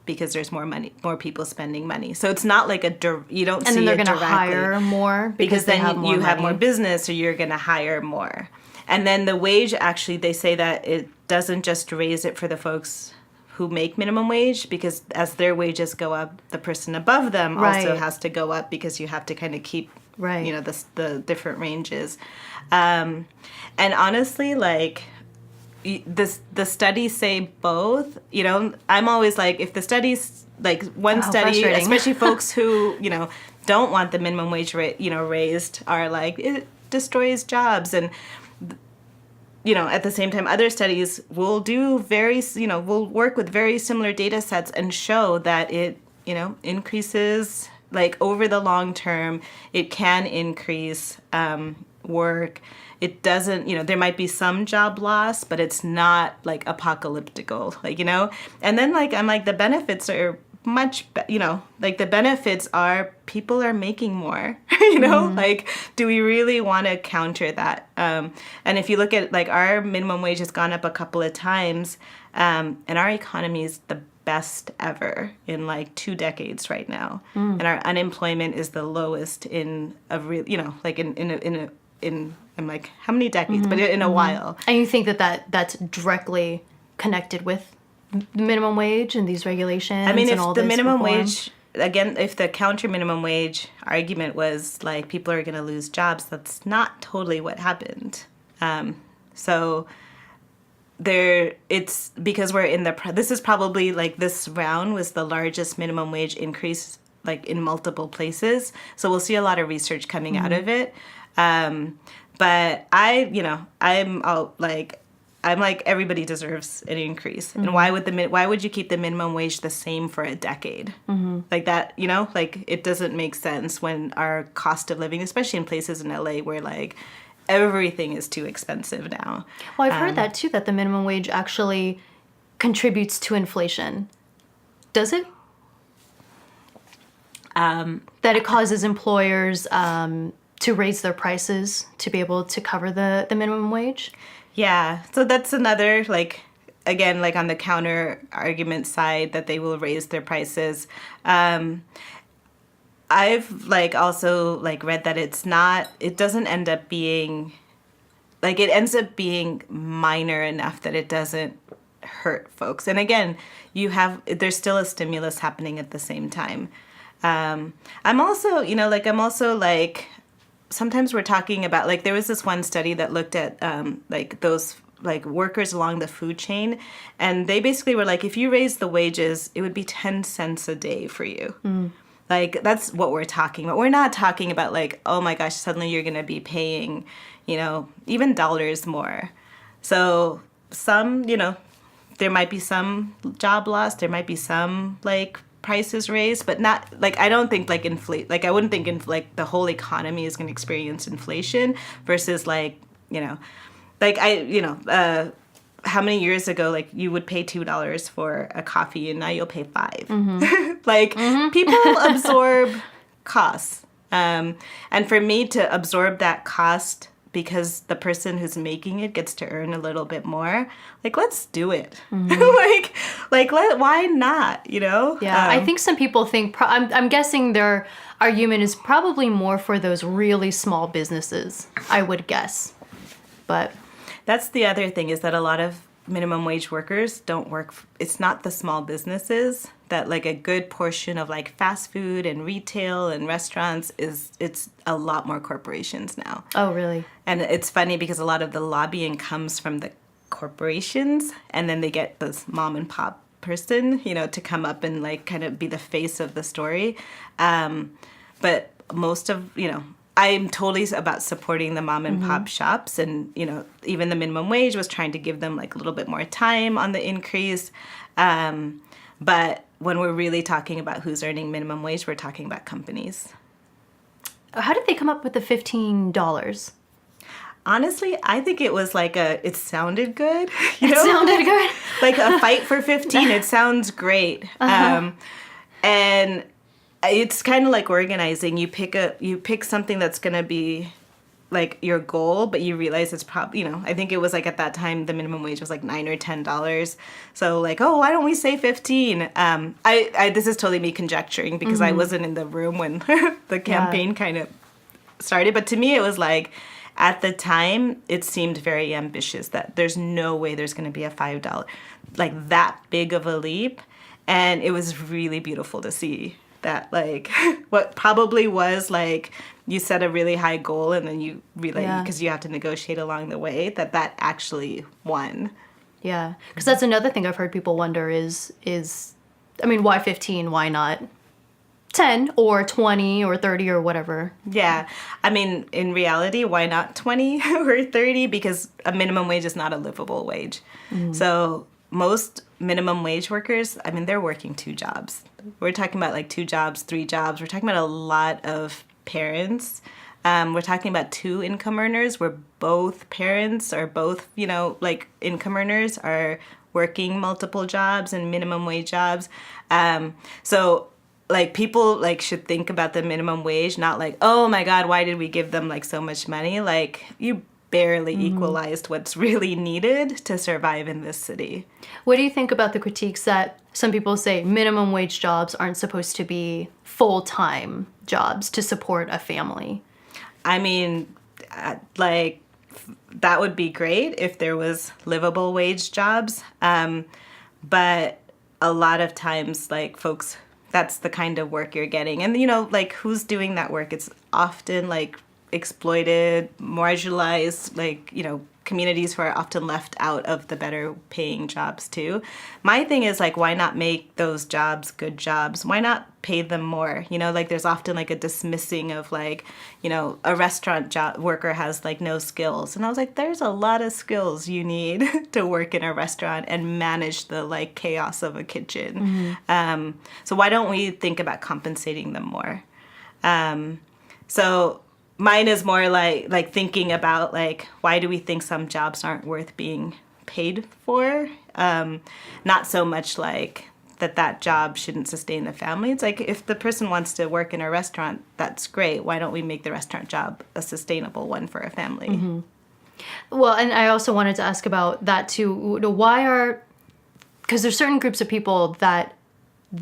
because there's more money, more people spending money. So it's not like you don't see it directly. And then they're going to hire more because then you have more business, or you're going to hire more. And then the wage, actually, they say that it doesn't just raise it for the folks who make minimum wage, because as their wages go up, the person above them also has to go up, because you have to kind of keep, you know, the different ranges. And honestly, like, the studies say both. You know, I'm always like, if the studies, like one study, especially folks who, you know, don't want the minimum wage raised, are like, it destroys jobs. And at the same time, other studies will do will work with very similar data sets and show that it, increases, like over the long term, it can increase work. It doesn't, there might be some job loss, but it's not like apocalyptical, and then I'm like, the benefits are much, like the benefits are people are making more, like, do we really want to counter that? And if you look at like our minimum wage has gone up a couple of times, and our economy is the best ever in like 2 decades right now. And our unemployment is the lowest in a real, like in I'm like, how many decades? But in a while. And you think that's directly connected with the minimum wage and these regulations? I mean, and if all the this minimum reform? wage, again, if the counter minimum wage argument was like people are going to lose jobs, that's not totally what happened. So it's because we're in this is probably like this round was the largest minimum wage increase like in multiple places. So we'll see a lot of research coming out of it. But I'm like everybody deserves an increase. And why would you keep the minimum wage the same for a decade? Like that, like it doesn't make sense when our cost of living, especially in places in LA where like everything is too expensive now. Well, I've heard that too, that the minimum wage actually contributes to inflation. Does it? That it causes employers to raise their prices to be able to cover the minimum wage? Yeah. So that's another, like, again, like on the counter argument side, that they will raise their prices. I've like also like read that it doesn't end up being, like it ends up being minor enough that it doesn't hurt folks. And again, there's still a stimulus happening at the same time. I'm also sometimes we're talking about, like, there was this one study that looked at like those like workers along the food chain, and they basically were like, if you raise the wages, it would be 10 cents a day for you. Like, that's what we're talking about. We're not talking about like, oh my gosh, suddenly you're going to be paying, even dollars more. So some, there might be some job loss, there might be some like prices raised, but not like, I don't think like I wouldn't think like the whole economy is going to experience inflation versus like, like how many years ago, like you would pay $2 for a coffee and now you'll pay $5. Like people absorb costs. And for me to absorb that cost because the person who's making it gets to earn a little bit more, like, let's do it. Why not, Yeah, I think some people think, I'm guessing their argument is probably more for those really small businesses, I would guess. But that's the other thing, is that a lot of minimum wage workers don't work. It's not the small businesses that, like, a good portion of like fast food and retail and restaurants it's a lot more corporations now. Oh, really? And it's funny because a lot of the lobbying comes from the corporations, and then they get this mom and pop person, to come up and like kind of be the face of the story. But most of, I'm totally about supporting the mom and pop shops, and even the minimum wage was trying to give them like a little bit more time on the increase. But when we're really talking about who's earning minimum wage, we're talking about companies. How did they come up with the $15? Honestly, I think it was like it sounded good. It sounded good. Like a fight for 15. It sounds great. And it's kind of like organizing. You pick something that's going to be like your goal, but you realize it's probably, I think it was like at that time the minimum wage was like $9 or $10. So like, oh, why don't we say 15? This is totally me conjecturing because I wasn't in the room when the campaign kind of started. But to me, it was like, at the time, it seemed very ambitious that there's no way there's going to be a $5, like that big of a leap. And it was really beautiful to see that, like, what probably was like, you set a really high goal and then you realize, because you have to negotiate along the way, that actually won. Yeah, because that's another thing I've heard people wonder is, I mean, why 15? Why not 10 or 20 or 30 or whatever. Yeah. I mean, in reality, why not 20 or 30? Because a minimum wage is not a livable wage. So most minimum wage workers, I mean, they're working 2 jobs. We're talking about like 2 jobs, 3 jobs. We're talking about a lot of parents. We're talking about 2 income earners where both parents or both, like income earners are working multiple jobs and minimum wage jobs. So like people like should think about the minimum wage, not like, oh my God, why did we give them like so much money? Like you barely equalized what's really needed to survive in this city. What do you think about the critiques that some people say minimum wage jobs aren't supposed to be full-time jobs to support a family? I mean, like that would be great if there was livable wage jobs. But a lot of times like folks, that's the kind of work you're getting. And, like who's doing that work? It's often like exploited, marginalized, like, communities who are often left out of the better paying jobs too. My thing is like, why not make those jobs good jobs? Why not pay them more? Like there's often like a dismissing of like, a restaurant job worker has like no skills. And I was like, there's a lot of skills you need to work in a restaurant and manage the like chaos of a kitchen. So why don't we think about compensating them more? So mine is more like thinking about like, why do we think some jobs aren't worth being paid for? Not so much like that job shouldn't sustain the family. It's like if the person wants to work in a restaurant, that's great. Why don't we make the restaurant job a sustainable one for a family? Well, and I also wanted to ask about that too. Because there's certain groups of people that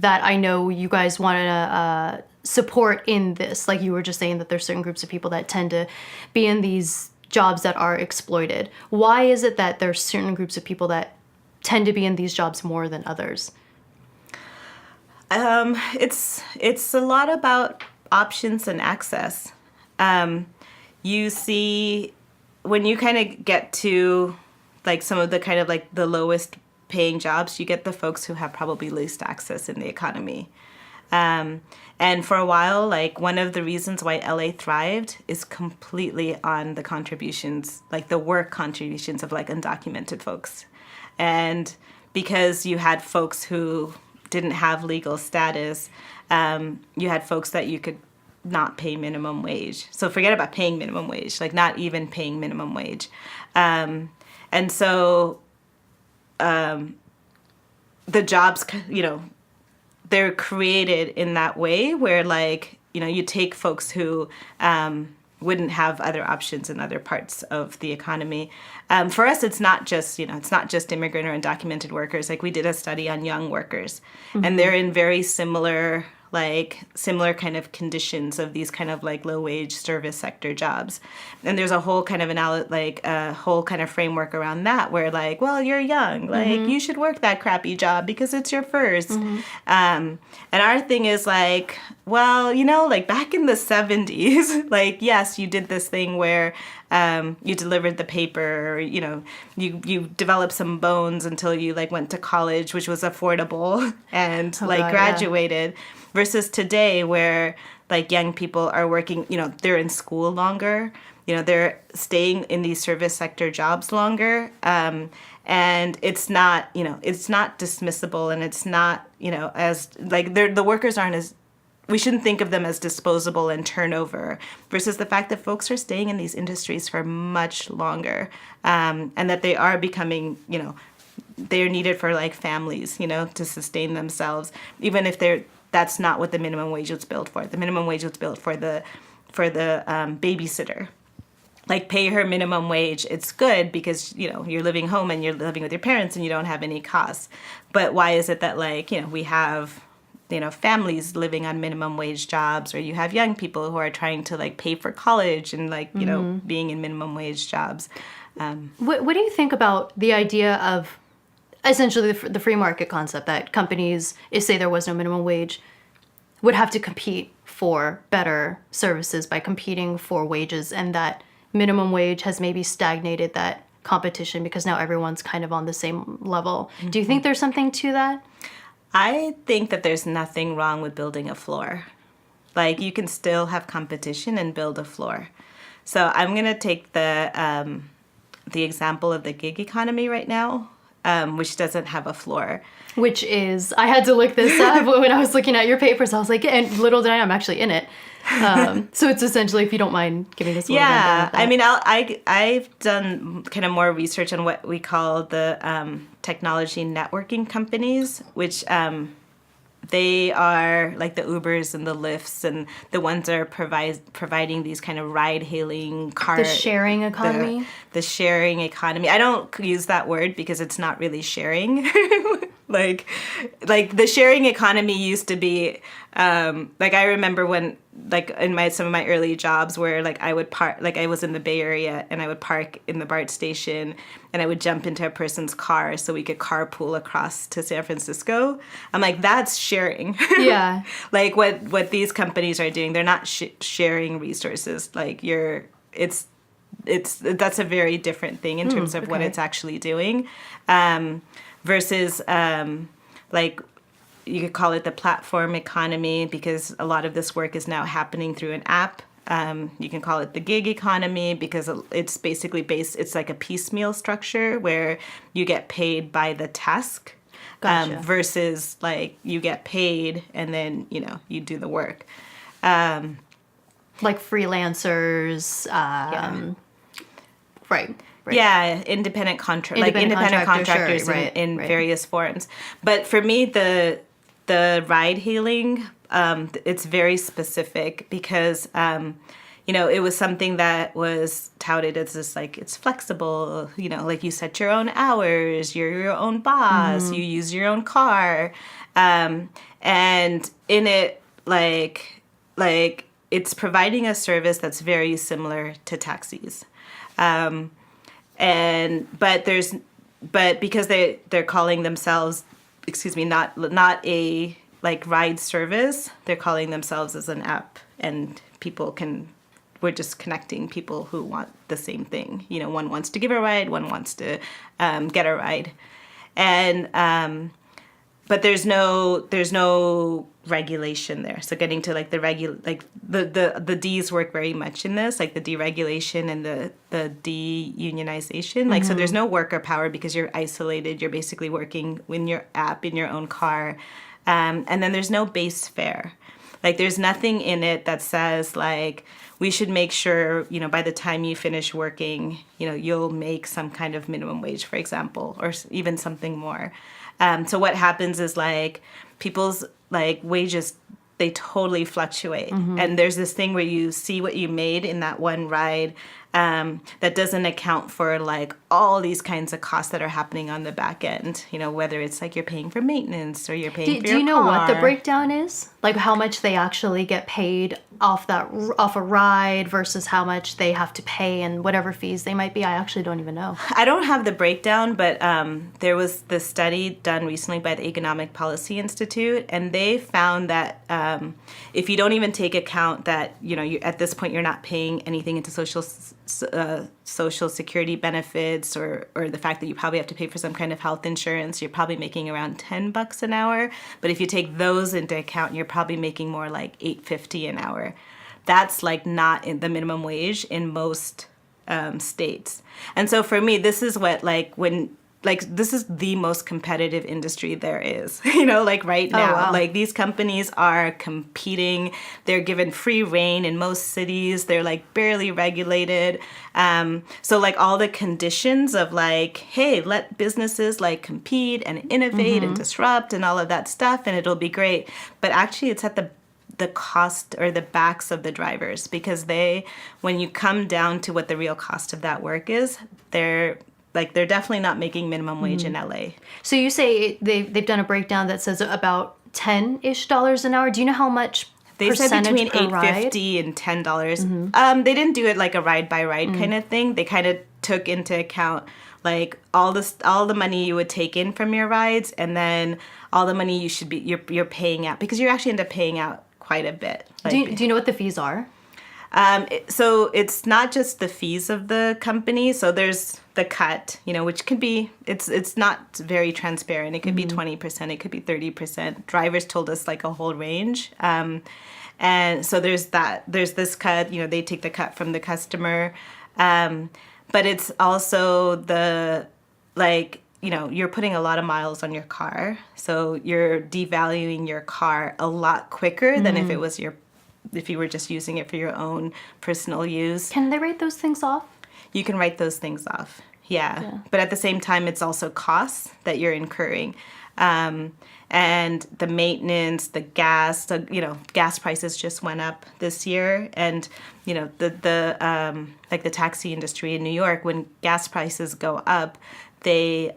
I know you guys want to support in this. Like you were just saying that there's certain groups of people that tend to be in these jobs that are exploited. Why is it that there's certain groups of people that tend to be in these jobs more than others? It's a lot about options and access. You see, when you kind of get to like some of the kind of like the lowest paying jobs, you get the folks who have probably least access in the economy. And for a while, like one of the reasons why LA thrived is completely on the contributions, like the work contributions of like undocumented folks. And because you had folks who didn't have legal status, you had folks that you could not pay minimum wage. So forget about paying minimum wage, like not even paying minimum wage. And so the jobs, they're created in that way where like, you take folks who wouldn't have other options in other parts of the economy. For us, it's not just, it's not just immigrant or undocumented workers. Like we did a study on young workers and they're in very similar kind of conditions of these kind of like low wage service sector jobs. And there's a whole kind of a whole kind of framework around that where like, well, you're young, like you should work that crappy job because it's your first. And our thing is like, well, like back in the 70s, like, yes, you did this thing where you delivered the paper, or, you developed some bones until you like went to college, which was affordable and graduated. Yeah. Versus today where like young people are working, they're in school longer, they're staying in these service sector jobs longer. And it's not, it's not dismissible and it's not, as like the workers aren't as, we shouldn't think of them as disposable and turnover versus the fact that folks are staying in these industries for much longer and that they are becoming, they're needed for like families, to sustain themselves, even if that's not what the minimum wage was built for. The minimum wage was built for the babysitter. Like pay her minimum wage. It's good because, you're living home and you're living with your parents and you don't have any costs. But why is it that like, we have, families living on minimum wage jobs, or you have young people who are trying to like pay for college and like, being in minimum wage jobs. What do you think about the idea of essentially the free market concept that companies, if say there was no minimum wage, would have to compete for better services by competing for wages, and that minimum wage has maybe stagnated that competition because now everyone's kind of on the same level. Mm-hmm. Do you think there's something to that? I think that there's nothing wrong with building a floor. Like, you can still have competition and build a floor. So I'm going to take the example of the gig economy right now, which doesn't have a floor. Which is, I had to look this up when I was looking at your papers. I was like, and little did I know, I'm actually in it. So it's essentially, if you don't mind giving us a little rundown of that. I mean, I've done kind of more research on what we call the technology networking companies, which they are like the Ubers and the Lyfts and the ones that are providing these kind of ride-hailing car... The sharing economy? The sharing economy. I don't use that word because it's not really sharing. like the sharing economy used to be... like, I remember when, like, in some of my early jobs where, like, I would park... Like, I was in the Bay Area and I would park in the BART station and I would jump into a person's car so we could carpool across to San Francisco. I'm like, that's sharing. Yeah. Like, what these companies are doing, they're not sharing resources. Like, that's a very different thing in terms of what it's actually doing. Versus, like, you could call it the platform economy because a lot of this work is now happening through an app. You can call it the gig economy because it's basically it's like a piecemeal structure where you get paid by the task. Gotcha. Versus, like, you get paid and then, you do the work. Like freelancers, right. Yeah, independent contractors sure, in various forms. But for me, the ride hailing, it's very specific because it was something that was touted as this, like, it's flexible, like you set your own hours, you're your own boss, you use your own car, and in it, like it's providing a service that's very similar to taxis. But because they're calling themselves, not a, like, ride service, they're calling themselves as an app, and we're just connecting people who want the same thing. One wants to give a ride, one wants to get a ride, and but there's no regulation there. So getting to, like, the D's work very much in this, like the deregulation and the de-unionization. Like, so there's no worker power because you're isolated. You're basically working in your app, in your own car. And then there's no base fare. Like, there's nothing in it that says, like, we should make sure, by the time you finish working, you'll make some kind of minimum wage, for example, or even something more. So what happens is, like, people's, like, wages, they totally fluctuate. And there's this thing where you see what you made in that one ride that doesn't account for, like, all these kinds of costs that are happening on the back end, whether it's, like, you're paying for maintenance or you're paying for your car. Do you know what the breakdown is? Like, how much they actually get paid off a ride versus how much they have to pay and whatever fees they might be? I actually don't even know. I don't have the breakdown, but there was this study done recently by the Economic Policy Institute, and they found that if you don't even take account that, you at this point you're not paying anything into social security benefits or the fact that you probably have to pay for some kind of health insurance, you're probably making around $10 an hour. But if you take those into account, you're probably making more like $8.50 an hour. That's, like, not in the minimum wage in most states. And so for me, this is what, this is the most competitive industry there is, like, right now. Oh, wow. Like, these companies are competing. They're given free rein in most cities. They're, like, barely regulated. So, like, all the conditions of, like, hey, let businesses, like, compete and innovate and disrupt and all of that stuff, and it'll be great. But actually, it's at the cost or the backs of the drivers, because when you come down to what the real cost of that work is, they're definitely not making minimum wage in LA. So you say they've done a breakdown that says about $10-ish an hour. Do you know how much They said between $8.50 and $10. They didn't do it like a ride by ride kind of thing. They kind of took into account, like, all the money you would take in from your rides, and then all the money you're paying out, because you actually end up paying out quite a bit. Like, do you know what the fees are? So it's not just the fees of the company. So there's the cut, which could be, it's not very transparent. It could be 20%, it could be 30%. Drivers told us, like, a whole range. And so there's this cut, they take the cut from the customer. But it's also you're putting a lot of miles on your car. So you're devaluing your car a lot quicker than if you were just using it for your own personal use. Can they write those things off? You can write those things off. Yeah. But at the same time, it's also costs that you're incurring. And the maintenance, the gas, gas prices just went up this year. And, the taxi industry in New York, when gas prices go up, they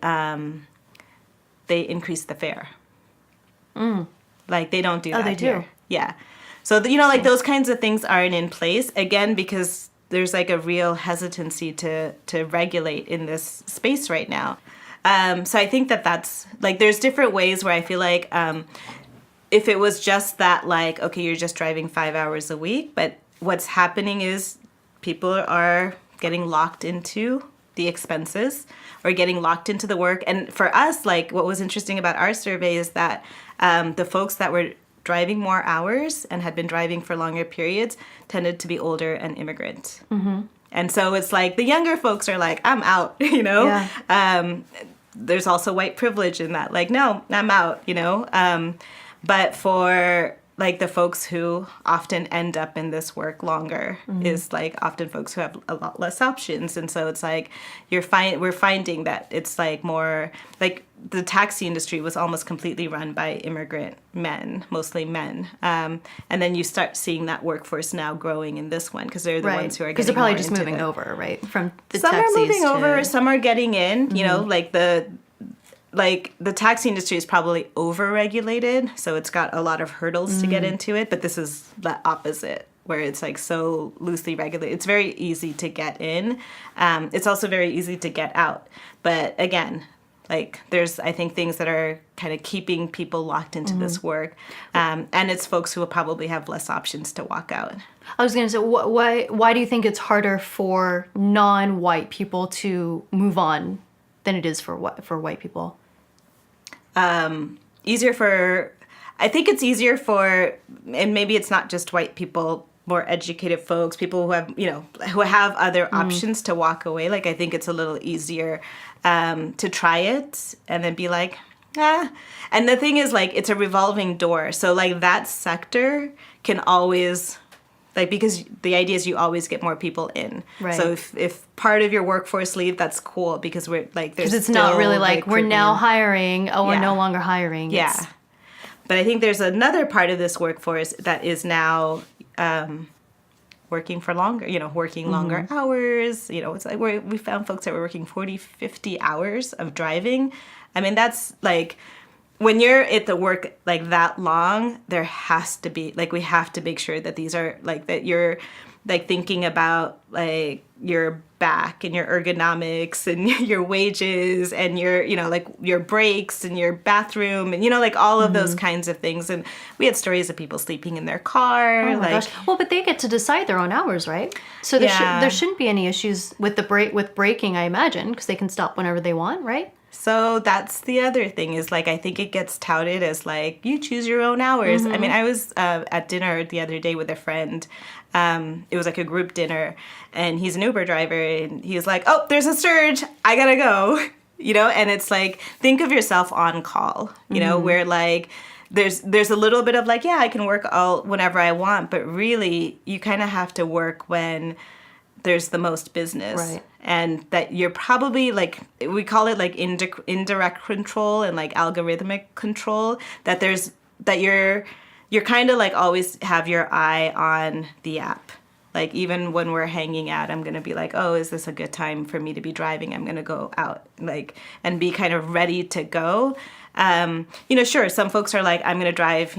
increase the fare. Like, they don't do that. Oh, they here. do? Yeah. So, those kinds of things aren't in place, again, because there's like a real hesitancy to regulate in this space right now. So I think that's there's different ways where I feel like if it was just that, okay, you're just driving 5 hours a week, but what's happening is people are getting locked into the expenses or getting locked into the work. And for us, what was interesting about our survey is that the folks that were driving more hours and had been driving for longer periods tended to be older and immigrant. Mm-hmm. And so it's the younger folks are I'm out, Yeah. There's also white privilege in that. No, I'm out, But for the folks who often end up in this work longer is often folks who have a lot less options. And so it's we're finding that it's more the taxi industry was almost completely run by immigrant men, mostly men. And then you start seeing that workforce now growing in this one because they're the ones who are getting because they're probably more just into moving it. Over, right? From the some taxis are moving to... over, some are getting in. The taxi industry is probably over-regulated, so it's got a lot of hurdles to get into it, but this is the opposite, where it's so loosely regulated. It's very easy to get in. It's also very easy to get out. But again, there's, I think, things that are kind of keeping people locked into this work, and it's folks who will probably have less options to walk out. I was going to say, why do you think it's harder for non-white people to move on than it is for white people? I think it's easier for, and maybe it's not just white people, more educated folks, people who have, who have other options to walk away. I think it's a little easier to try it and then be And the thing is, it's a revolving door. So, that sector can always... because the idea is you always get more people in. Right. So if part of your workforce leave, that's cool because we're there's because it's still, not really we're now hiring. Oh, we're no longer hiring. Yeah. But I think there's another part of this workforce that is now working for longer. Working longer hours. It's we found folks that were working 40, 50 hours of driving. I mean, that's when you're at the work that long, there has to be we have to make sure that these are that you're thinking about your back and your ergonomics and your wages and your your breaks and your bathroom and all of those kinds of things. And we had stories of people sleeping in their car. Oh my gosh. Well, but they get to decide their own hours, right? So there shouldn't be any issues with with braking, I imagine, because they can stop whenever they want, right? So that's the other thing is I think it gets touted as you choose your own hours. I mean, I was at dinner the other day with a friend. It was a group dinner, and he's an Uber driver, and he was oh, there's a surge, I gotta go, and it's think of yourself on call, where there's a little bit of yeah, I can work whenever I want, but really you kind of have to work when there's the most business. Right. And that you're probably we call it indirect control and algorithmic control, that you're kind of always have your eye on the app. Even when we're hanging out, I'm going to be oh, is this a good time for me to be driving? I'm going to go out and be kind of ready to go. Sure, some folks are I'm going to drive,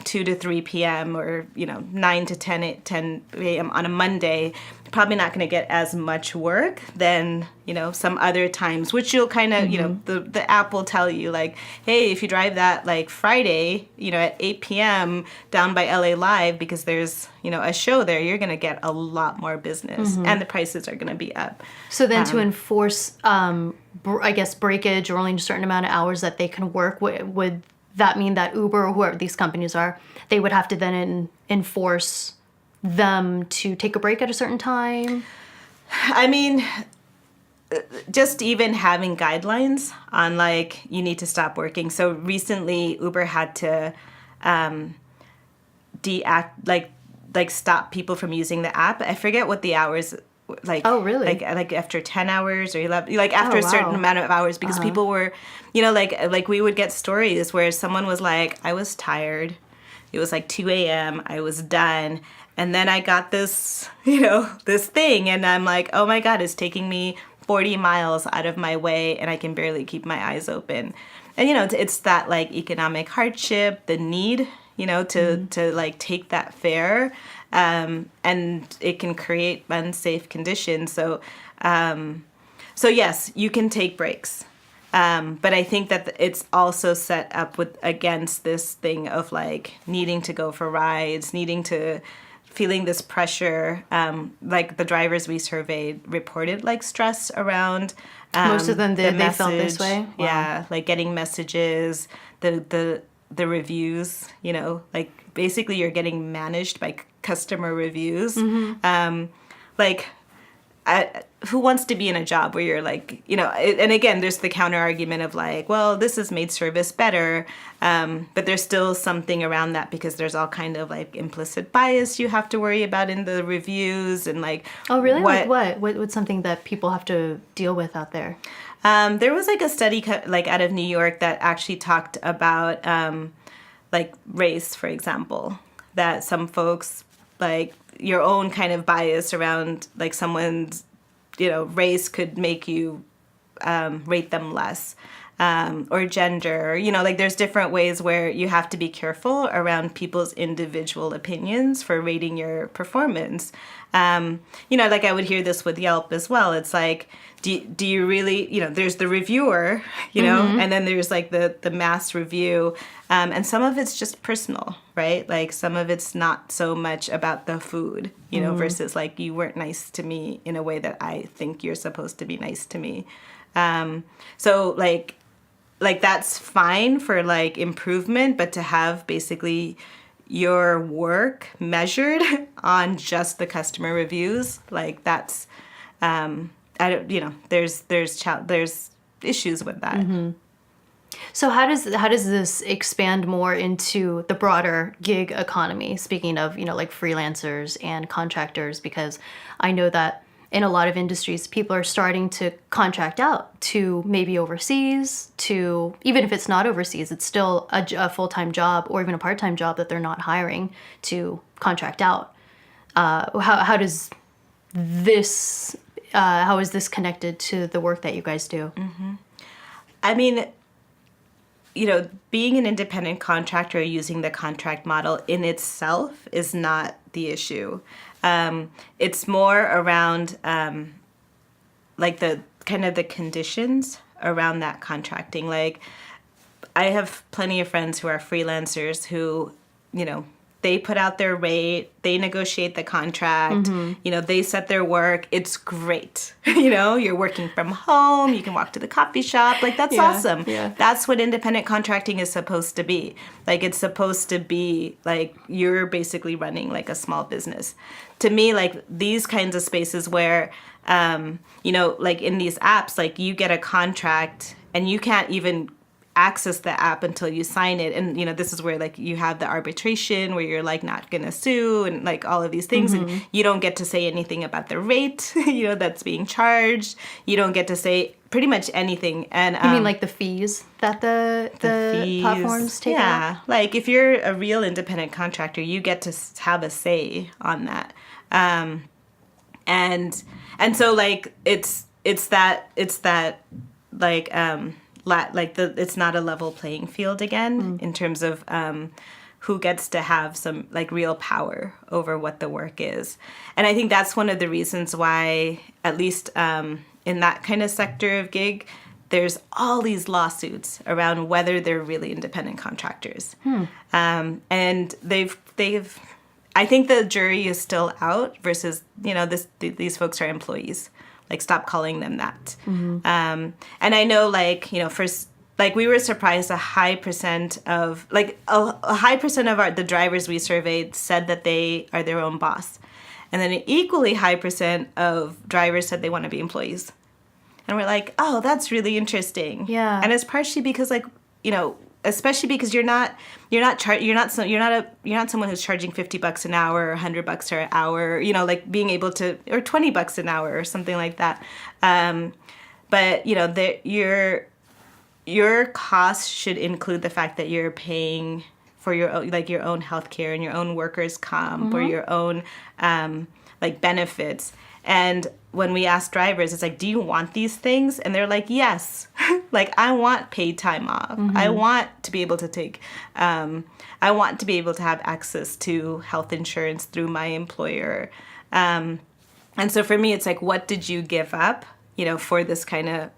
2 to 3 p.m. or, 9 to 10 a.m. on a Monday. Probably not going to get as much work than, some other times, which you'll kind of, the app will tell you hey, if you drive that Friday, at 8 p.m. down by LA Live, because there's, a show there, you're going to get a lot more business and the prices are going to be up. So then to enforce, I guess, breakage or only a certain amount of hours that they can work, would that mean that Uber or whoever these companies are, they would have to then enforce them to take a break at a certain time? I mean, just even having guidelines on like you need to stop working. So recently Uber had to stop people from using the app. I forget what the hours like. Oh, really? Like after 10 hours or 11, like after Oh, a certain wow. amount of hours, because people were, like we would get stories where someone was like, I was tired. It was like 2 a.m. I was done. And then I got this, this thing. And I'm like, oh my God, it's taking me 40 miles out of my way and I can barely keep my eyes open. And, it's that like economic hardship, the need, to like take that fare. And it can create unsafe conditions. So yes, you can take breaks. But I think that it's also set up against this thing of like needing to go for rides, feeling this pressure. Like the drivers we surveyed reported like stress around. Most of them did. The They felt this way. Wow. Yeah, like getting messages, the reviews. Like basically you're getting managed by customer reviews. Like. Who wants to be in a job where you're like, and again, there's the counter argument of like, well, this has made service better. But there's still something around that because there's all kind of like implicit bias you have to worry about in the reviews and like. Oh, really? Like what? What's something that people have to deal with out there? There was like a study like out of New York that actually talked about like race, for example, that some folks like your own kind of bias around like someone's, race could make you rate them less, or gender, like there's different ways where you have to be careful around people's individual opinions for rating your performance. Like I would hear this with Yelp as well. It's like, do you really, there's the reviewer, and then there's like the mass review. And some of it's just personal, right? Like some of it's not so much about the food, versus like you weren't nice to me in a way that I think you're supposed to be nice to me. So like that's fine for like improvement, but to have basically your work measured on just the customer reviews, like that's, there's issues with that. So how does this expand more into the broader gig economy? Speaking of, like freelancers and contractors, because I know that in a lot of industries, people are starting to contract out to maybe overseas, to even if it's not overseas, it's still a full-time job or even a part-time job that they're not hiring to contract out. How is this connected to the work that you guys do? I mean, being an independent contractor using the contract model in itself is not the issue. It's more around like the kind of the conditions around that contracting. Like I have plenty of friends who are freelancers who, they put out their rate, they negotiate the contract, they set their work. It's great. You're working from home, you can walk to the coffee shop. Like that's awesome. Yeah. That's what independent contracting is supposed to be. Like it's supposed to be like you're basically running like a small business. To me, like these kinds of spaces where, like in these apps, like you get a contract and you can't even access the app until you sign it. And, this is where like you have the arbitration where you're like not going to sue and like all of these things. And you don't get to say anything about the rate, that's being charged. You don't get to say pretty much anything. And You mean like the fees that the fees, platforms take out? Yeah. Like if you're a real independent contractor, you get to have a say on that. And so like it's that like it's not a level playing field again in terms of who gets to have some like real power over what the work is. And I think that's one of the reasons why, at least in that kind of sector of gig, there's all these lawsuits around whether they're really independent contractors. And they've I think the jury is still out versus, these folks are employees. Like, stop calling them that. And I know, like, like we were surprised a high percent of the drivers we surveyed said that they are their own boss. And then an equally high percent of drivers said they want to be employees. And we're like, oh, that's really interesting. Yeah. And it's partially because, like, you know, especially because you're not someone who's charging $50 an hour or $100 an hour, you know, like being able to, or $20 an hour or something like that. But you know, your costs should include the fact that you're paying for your own healthcare and your own workers' comp or your own like benefits. And when we ask drivers, it's like, do you want these things? And they're like, yes. Like, I want paid time off. I want to be able to I want to be able to have access to health insurance through my employer. And so for me, it's like, what did you give up, you know, for this kind of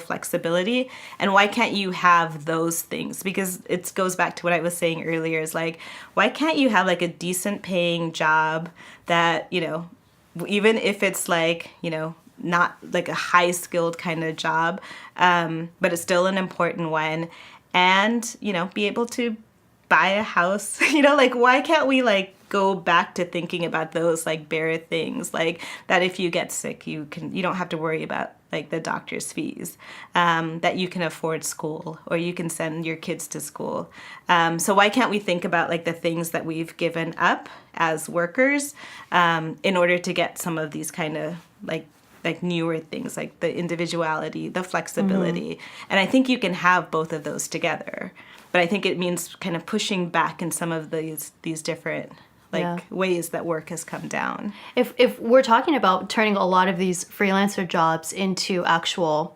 flexibility? And why can't you have those things? Because it goes back to what I was saying earlier, is like, why can't you have like a decent paying job that, you know, even if it's like, you know, not like a high skilled kind of job, but it's still an important one, and, you know, be able to buy a house, you know, like, why can't we like go back to thinking about those like bare things, like that if you get sick, you don't have to worry about like the doctor's fees, that you can afford school, or you can send your kids to school. So why can't we think about like the things that we've given up as workers in order to get some of these kind of like newer things, like the individuality, the flexibility. And I think you can have both of those together. But I think it means kind of pushing back in some of these different ways that work has come down. If we're talking about turning a lot of these freelancer jobs into actual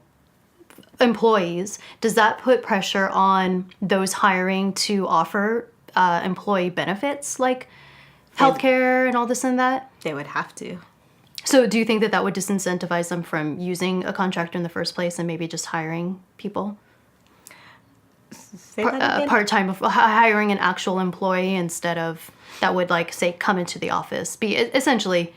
employees, does that put pressure on those hiring to offer employee benefits like healthcare and all this and that? They would have to. So do you think that would disincentivize them from using a contractor in the first place and maybe just hiring people? Part-time, hiring an actual employee instead of, that would like, say, come into the office, be essentially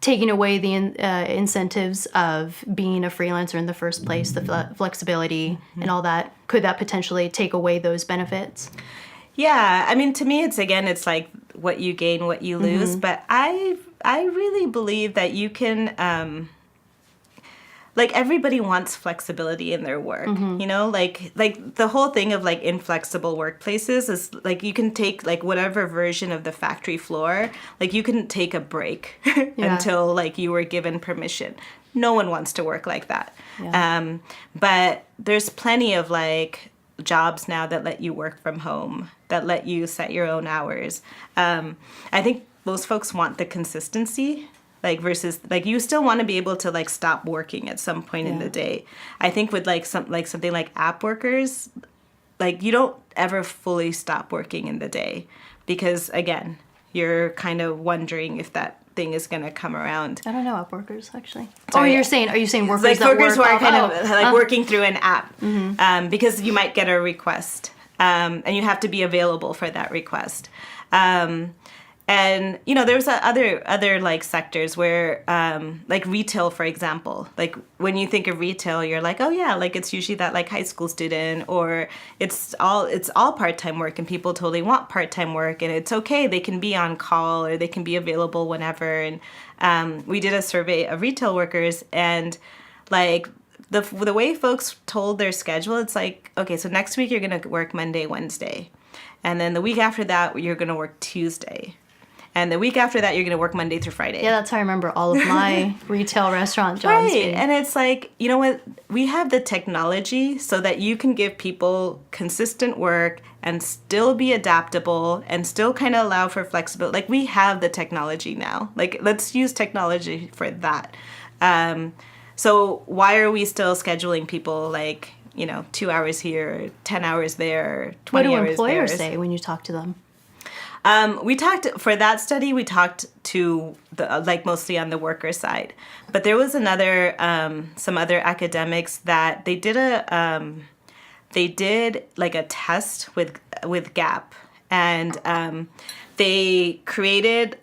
taking away the incentives of being a freelancer in the first place, the flexibility and all that. Could that potentially take away those benefits? Yeah, I mean, to me, it's like what you gain, what you lose. But I really believe that you can, like, everybody wants flexibility in their work, you know, like the whole thing of like inflexible workplaces is like, you can take like whatever version of the factory floor, like you can take a break until like you were given permission. No one wants to work like that. Yeah. But there's plenty of like jobs now that let you work from home, that let you set your own hours. I think most folks want the consistency, like, versus like you still want to be able to like stop working at some point in the day. I think with like something like app workers, like you don't ever fully stop working in the day, because again, you're kind of wondering if that thing is going to come around. I don't know app workers actually. Sorry. Are you saying workers like that workers work who are kind of like working through an app, because you might get a request, and you have to be available for that request. And, you know, there's other like sectors where, like retail, for example, like when you think of retail, you're like, oh yeah, like it's usually that like high school student, or it's all part-time work, and people totally want part-time work, and it's okay. They can be on call, or they can be available whenever. And we did a survey of retail workers, and like the way folks told their schedule, it's like, okay, so next week you're going to work Monday, Wednesday. And then the week after that, you're going to work Tuesday. And the week after that, you're going to work Monday through Friday. Yeah, that's how I remember all of my retail restaurant jobs. Right. Being. And it's like, you know what? We have the technology so that you can give people consistent work and still be adaptable and still kind of allow for flexibility. Like, we have the technology now. Like, let's use technology for that. So why are we still scheduling people like, you know, 2 hours here, 10 hours there, 20 hours there? What do employers say when you talk to them? We talked, for that study, we talked to the, like, mostly on the worker side. But there was some other academics that they did like a test with Gap, and they created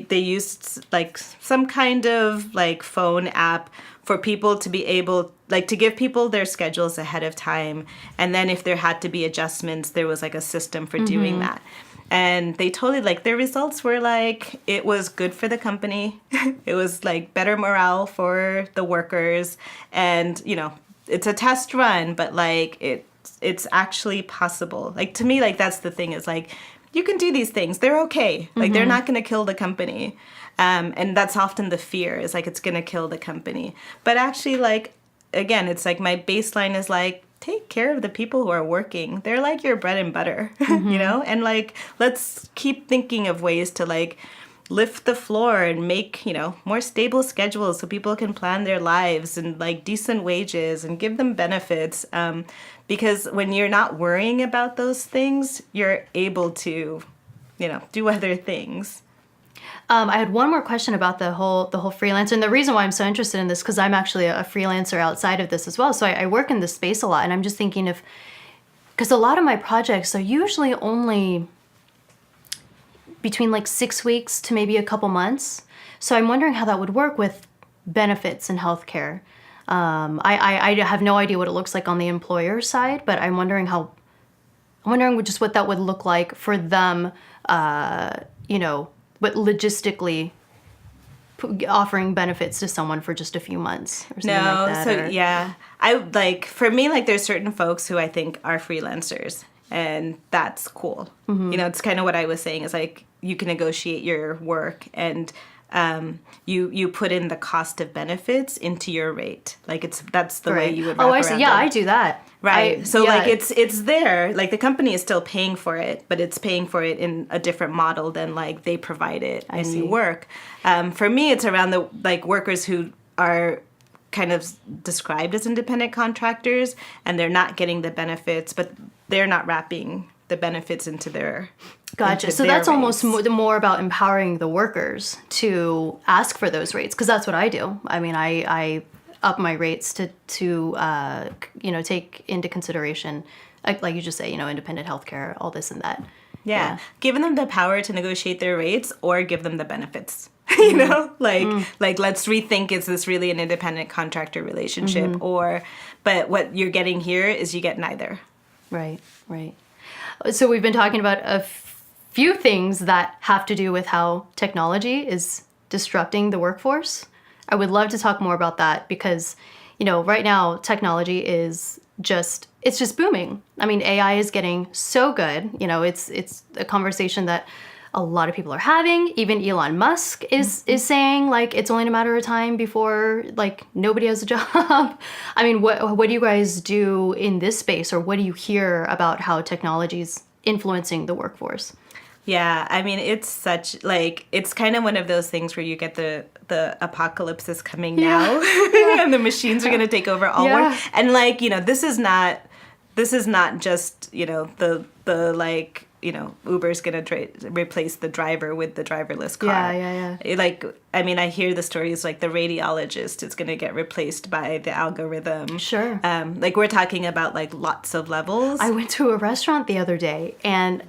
they used like some kind of like phone app for people to be able, like, to give people their schedules ahead of time. And then if there had to be adjustments, there was like a system for doing that. And they totally, like, their results were like, it was good for the company. It was like better morale for the workers. And, you know, it's a test run, but like it's actually possible. Like, to me, like, that's the thing, is like, you can do these things. They're okay. Like, they're not going to kill the company. And that's often the fear, is like, it's going to kill the company. But actually, like, again, it's like my baseline is like, take care of the people who are working. They're like your bread and butter, you know? And like, let's keep thinking of ways to like lift the floor and make, you know, more stable schedules so people can plan their lives, and like decent wages, and give them benefits. Because when you're not worrying about those things, you're able to, you know, do other things. I had one more question about the whole freelancer, and the reason why I'm so interested in this, because I'm actually a freelancer outside of this as well. So I work in this space a lot, and I'm just thinking of, because a lot of my projects are usually only between like 6 weeks to maybe a couple months. So I'm wondering how that would work with benefits and healthcare. I have no idea what it looks like on the employer side, but I'm wondering just what that would look like for them, you know, but logistically offering benefits to someone for just a few months or something like that. So yeah, I like, for me, like, there's certain folks who I think are freelancers, and that's cool. You know, it's kind of what I was saying, is like, you can negotiate your work, and you put in the cost of benefits into your rate. Like, that's the way you would wrap I see. around Yeah, it. I do that. Right. Like, it's there. Like, the company is still paying for it, but it's paying for it in a different model than like they provide it and you work. For me, it's around the like workers who are kind of described as independent contractors, and they're not getting the benefits, but they're not wrapping the benefits into their Gotcha. So that's almost more about empowering the workers to ask for those rates, because that's what I do. I mean, I up my rates to you know, take into consideration, like you just say, you know, independent healthcare, all this and that. Yeah. Giving them the power to negotiate their rates, or give them the benefits. You know, like let's rethink, is this really an independent contractor relationship, but what you're getting here is you get neither. Right. So we've been talking about a few things that have to do with how technology is disrupting the workforce. I would love to talk more about that, because, you know, right now technology is just booming. I mean, AI is getting so good. You know, it's a conversation that a lot of people are having. Even Elon Musk is saying, like, it's only a matter of time before, like, nobody has a job. I mean, what do you guys do in this space, or what do you hear about how technology is influencing the workforce? Yeah, I mean, it's such, like, it's kind of one of those things where you get the apocalypse is coming now, and the machines are going to take over all work. And, like, you know, this is not just, you know, the like, you know, Uber's going to replace the driver with the driverless car. Yeah. Like, I mean, I hear the stories, like, the radiologist is going to get replaced by the algorithm. Sure. Like, we're talking about, like, lots of levels. I went to a restaurant the other day, and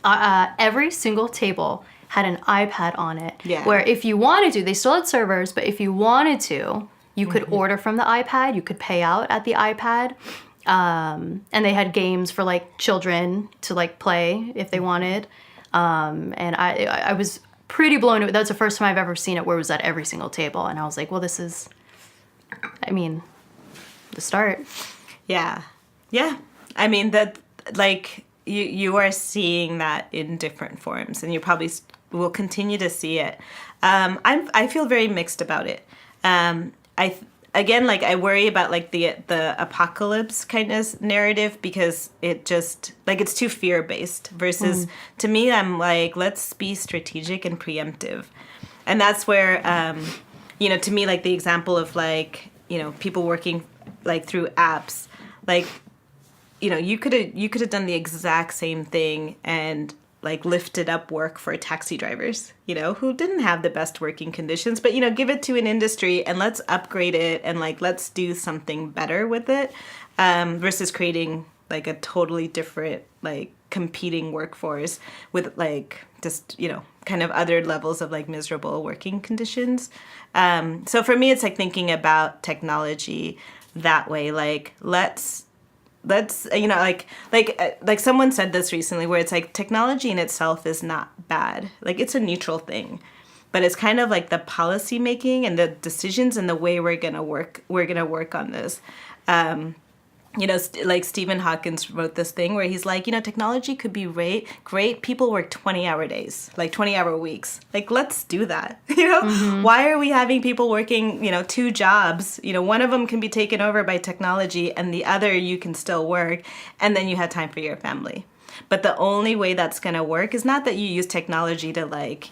every single table had an iPad on it. Yeah. Where if you wanted to, they still had servers, but if you wanted to, you could order from the iPad, you could pay out at the iPad. And they had games for, like, children to, like, play if they wanted. And I was pretty blown away. That's the first time I've ever seen it where it was at every single table. And I was like, well, this is, I mean, the start. Yeah. I mean, that, like, you are seeing that in different forms, and you probably will continue to see it. I feel very mixed about it. Again, like, I worry about, like, the apocalypse kind of narrative, because it just, like, it's too fear-based, versus to me, I'm like, let's be strategic and preemptive. And that's where, you know, to me, like, the example of, like, you know, people working, like, through apps, like, you know, you could have done the exact same thing and, like, lifted up work for taxi drivers, you know, who didn't have the best working conditions, but, you know, give it to an industry and let's upgrade it, and, like, let's do something better with it, versus creating, like, a totally different, like, competing workforce with like just, kind of other levels of like miserable working conditions. So for me, it's like thinking about technology that way. Like let's like someone said this recently, where it's like technology in itself is not bad. Like it's a neutral thing, but it's kind of like the policy making and the decisions and the way we're gonna work on this. Like Stephen Hawkins wrote this thing where he's like, technology could be great. People work 20-hour days, like 20-hour weeks. Like, let's do that. Why are we having people working, 2 jobs? One of them can be taken over by technology and the other you can still work, and then you have time for your family. But the only way that's going to work is not that you use technology to like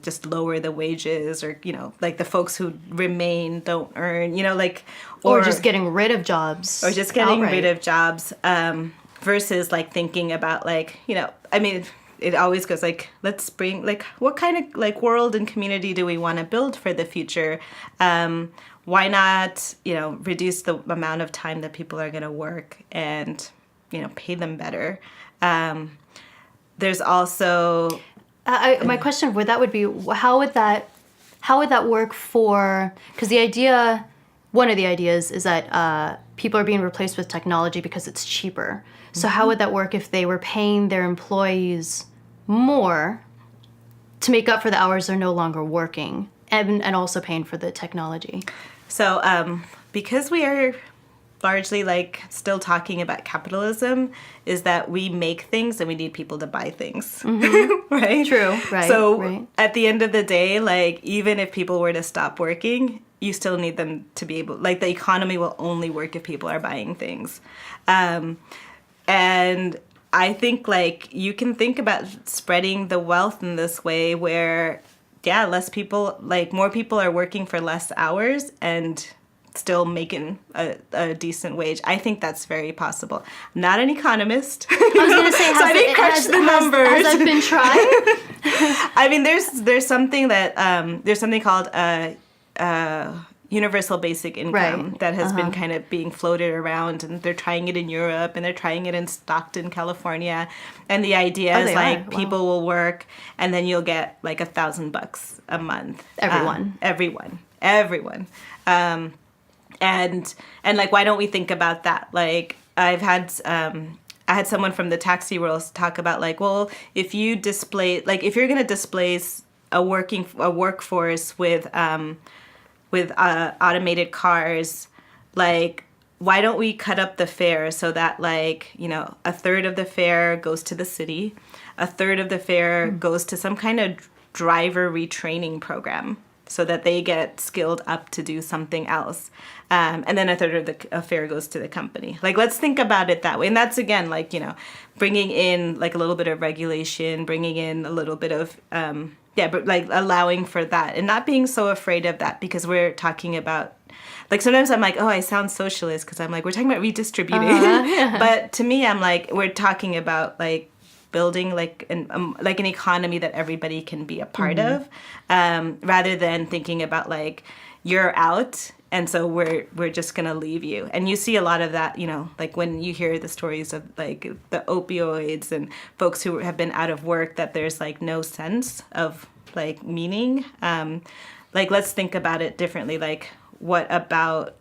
just lower the wages, or like the folks who remain don't earn, or just getting rid of jobs, versus like thinking about like, it always goes like, let's bring like, what kind of like world and community do we want to build for the future? Why not reduce the amount of time that people are going to work and pay them better? There's also my question would would be, how would that work for, because one of the ideas is that people are being replaced with technology because it's cheaper. So how would that work if they were paying their employees more to make up for the hours they're no longer working, and also paying for the technology? So because we are largely like still talking about capitalism, is that we make things and we need people to buy things. Right? True. Right. So at the end of the day, like even if people were to stop working, you still need them to be able, like the economy will only work if people are buying things. And I think like you can think about spreading the wealth in this way where, less people, like more people are working for less hours and still making a decent wage. I think that's very possible. I'm not an economist. I was going to say, so I didn't crunch the numbers. Has that been tried? I mean, there's something that there's something called universal basic income that has been kind of being floated around, and they're trying it in Europe and they're trying it in Stockton, California. And the idea is like people will work and then you'll get like $1,000 a month. Everyone. And like, why don't we think about that? Like I had someone from the taxi world talk about like, well, if you're going to displace a workforce with automated cars, like why don't we cut up the fare so that like, 1/3 of the fare goes to the city, 1/3 of the fare goes to some kind of driver retraining program, so that they get skilled up to do something else. And then 1/3 of the fare goes to the company. Like, let's think about it that way. And that's, again, like, bringing in, like, a little bit of regulation, bringing in a little bit of, but, like, allowing for that. And not being so afraid of that, because we're talking about, like, sometimes I'm like, oh, I sound socialist, because I'm like, we're talking about redistributing. But to me, I'm like, we're talking about, like, building like an economy that everybody can be a part of, rather than thinking about like you're out and so we're just gonna leave you. And you see a lot of that, like when you hear the stories of like the opioids and folks who have been out of work, that there's like no sense of like meaning. Like let's think about it differently. Like what about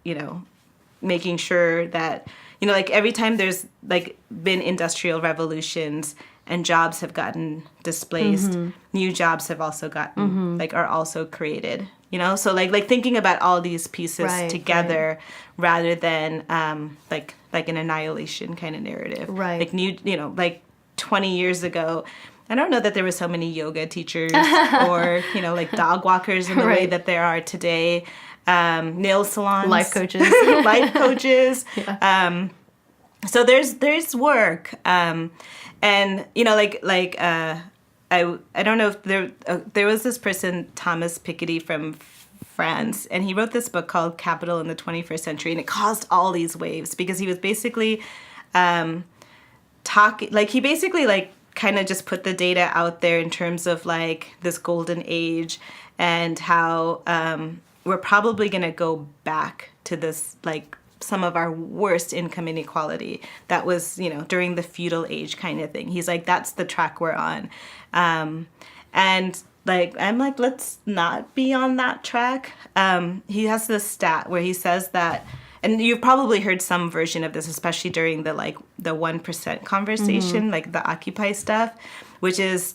making sure that like every time there's like been industrial revolutions and jobs have gotten displaced, new jobs have also gotten like are also created, so like thinking about all these pieces together rather than like an annihilation kind of narrative, like new, like 20 years ago, I don't know that there were so many yoga teachers or like dog walkers in the way that there are today, nail salons, life coaches. So there's work, and I don't know if there was this person, Thomas Piketty from France, and he wrote this book called Capital in the 21st Century, and it caused all these waves because he was basically kind of just put the data out there in terms of like this golden age and how we're probably going to go back to this like some of our worst income inequality. That was, during the feudal age kind of thing. He's like, that's the track we're on. And like, I'm like, let's not be on that track. He has this stat where he says that, and you've probably heard some version of this, especially during the 1% conversation, like the Occupy stuff, which is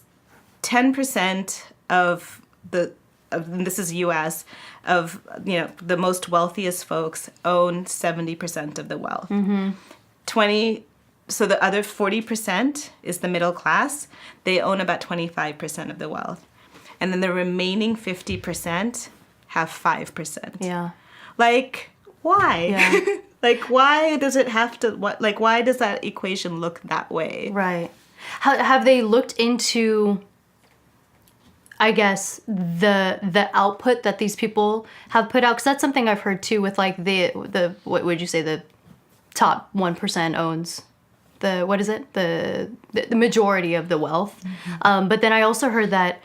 10% of this is U.S., of, the most wealthiest folks own 70% of the wealth. 20, so the other 40% is the middle class. They own about 25% of the wealth. And then the remaining 50% have 5%. Yeah. Like, why? Yeah. Like, why does it have to, why does that equation look that way? Right. Have they looked into, I guess, the output that these people have put out? Because that's something I've heard too with like the what would you say, the top 1% owns the majority of the wealth. But then I also heard that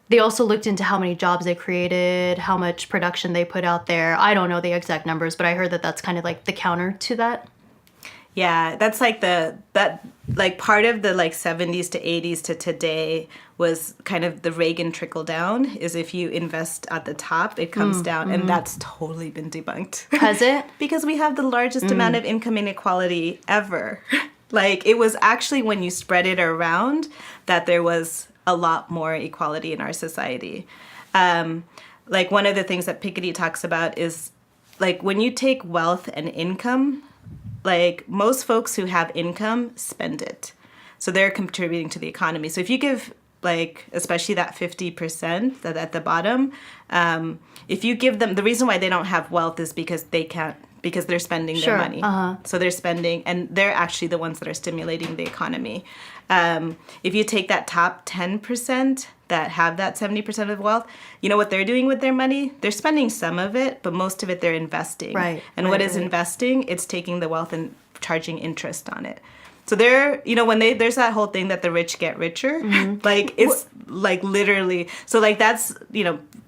they also looked into how many jobs they created, how much production they put out there. I don't know the exact numbers, but I heard that that's kind of like the counter to that. Yeah, that's like part of the 70s to 80s to today was kind of the Reagan trickle down, is if you invest at the top, it comes down, and that's totally been debunked. Has it? Because we have the largest amount of income inequality ever. It was actually when you spread it around that there was a lot more equality in our society. One of the things that Piketty talks about is when you take wealth and income, most folks who have income spend it. So they're contributing to the economy. So if you give especially that 50% that at the bottom, if you give them, the reason why they don't have wealth is because they're spending their money. So they're spending, and they're actually the ones that are stimulating the economy. If you take that top 10% that have that 70% of wealth, you know what they're doing with their money? They're spending some of it, but most of it they're investing. Right. And what is investing? It's taking the wealth and charging interest on it. So they're, when there's that whole thing that the rich get richer, it's literally, so that's,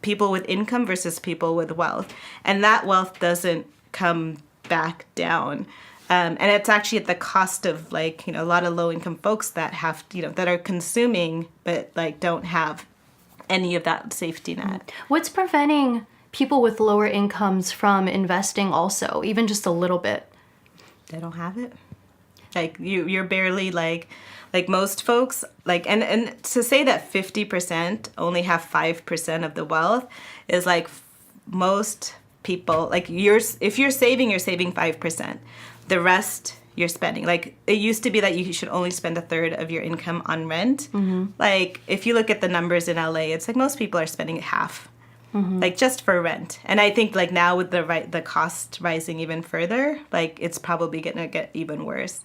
people with income versus people with wealth. And that wealth doesn't come back down. And it's actually at the cost of a lot of low income folks that have, that are consuming, but don't have any of that safety net. What's preventing people with lower incomes from investing also, even just a little bit? They don't have it. You're barely most folks, and to say that 50% only have 5% of the wealth is most people, if you're saving 5%. The rest you're spending. It used to be that you should only spend a third of your income on rent. If you look at the numbers in LA, it's most people are spending half, just for rent. And I think now with the cost rising even further, it's probably gonna get even worse.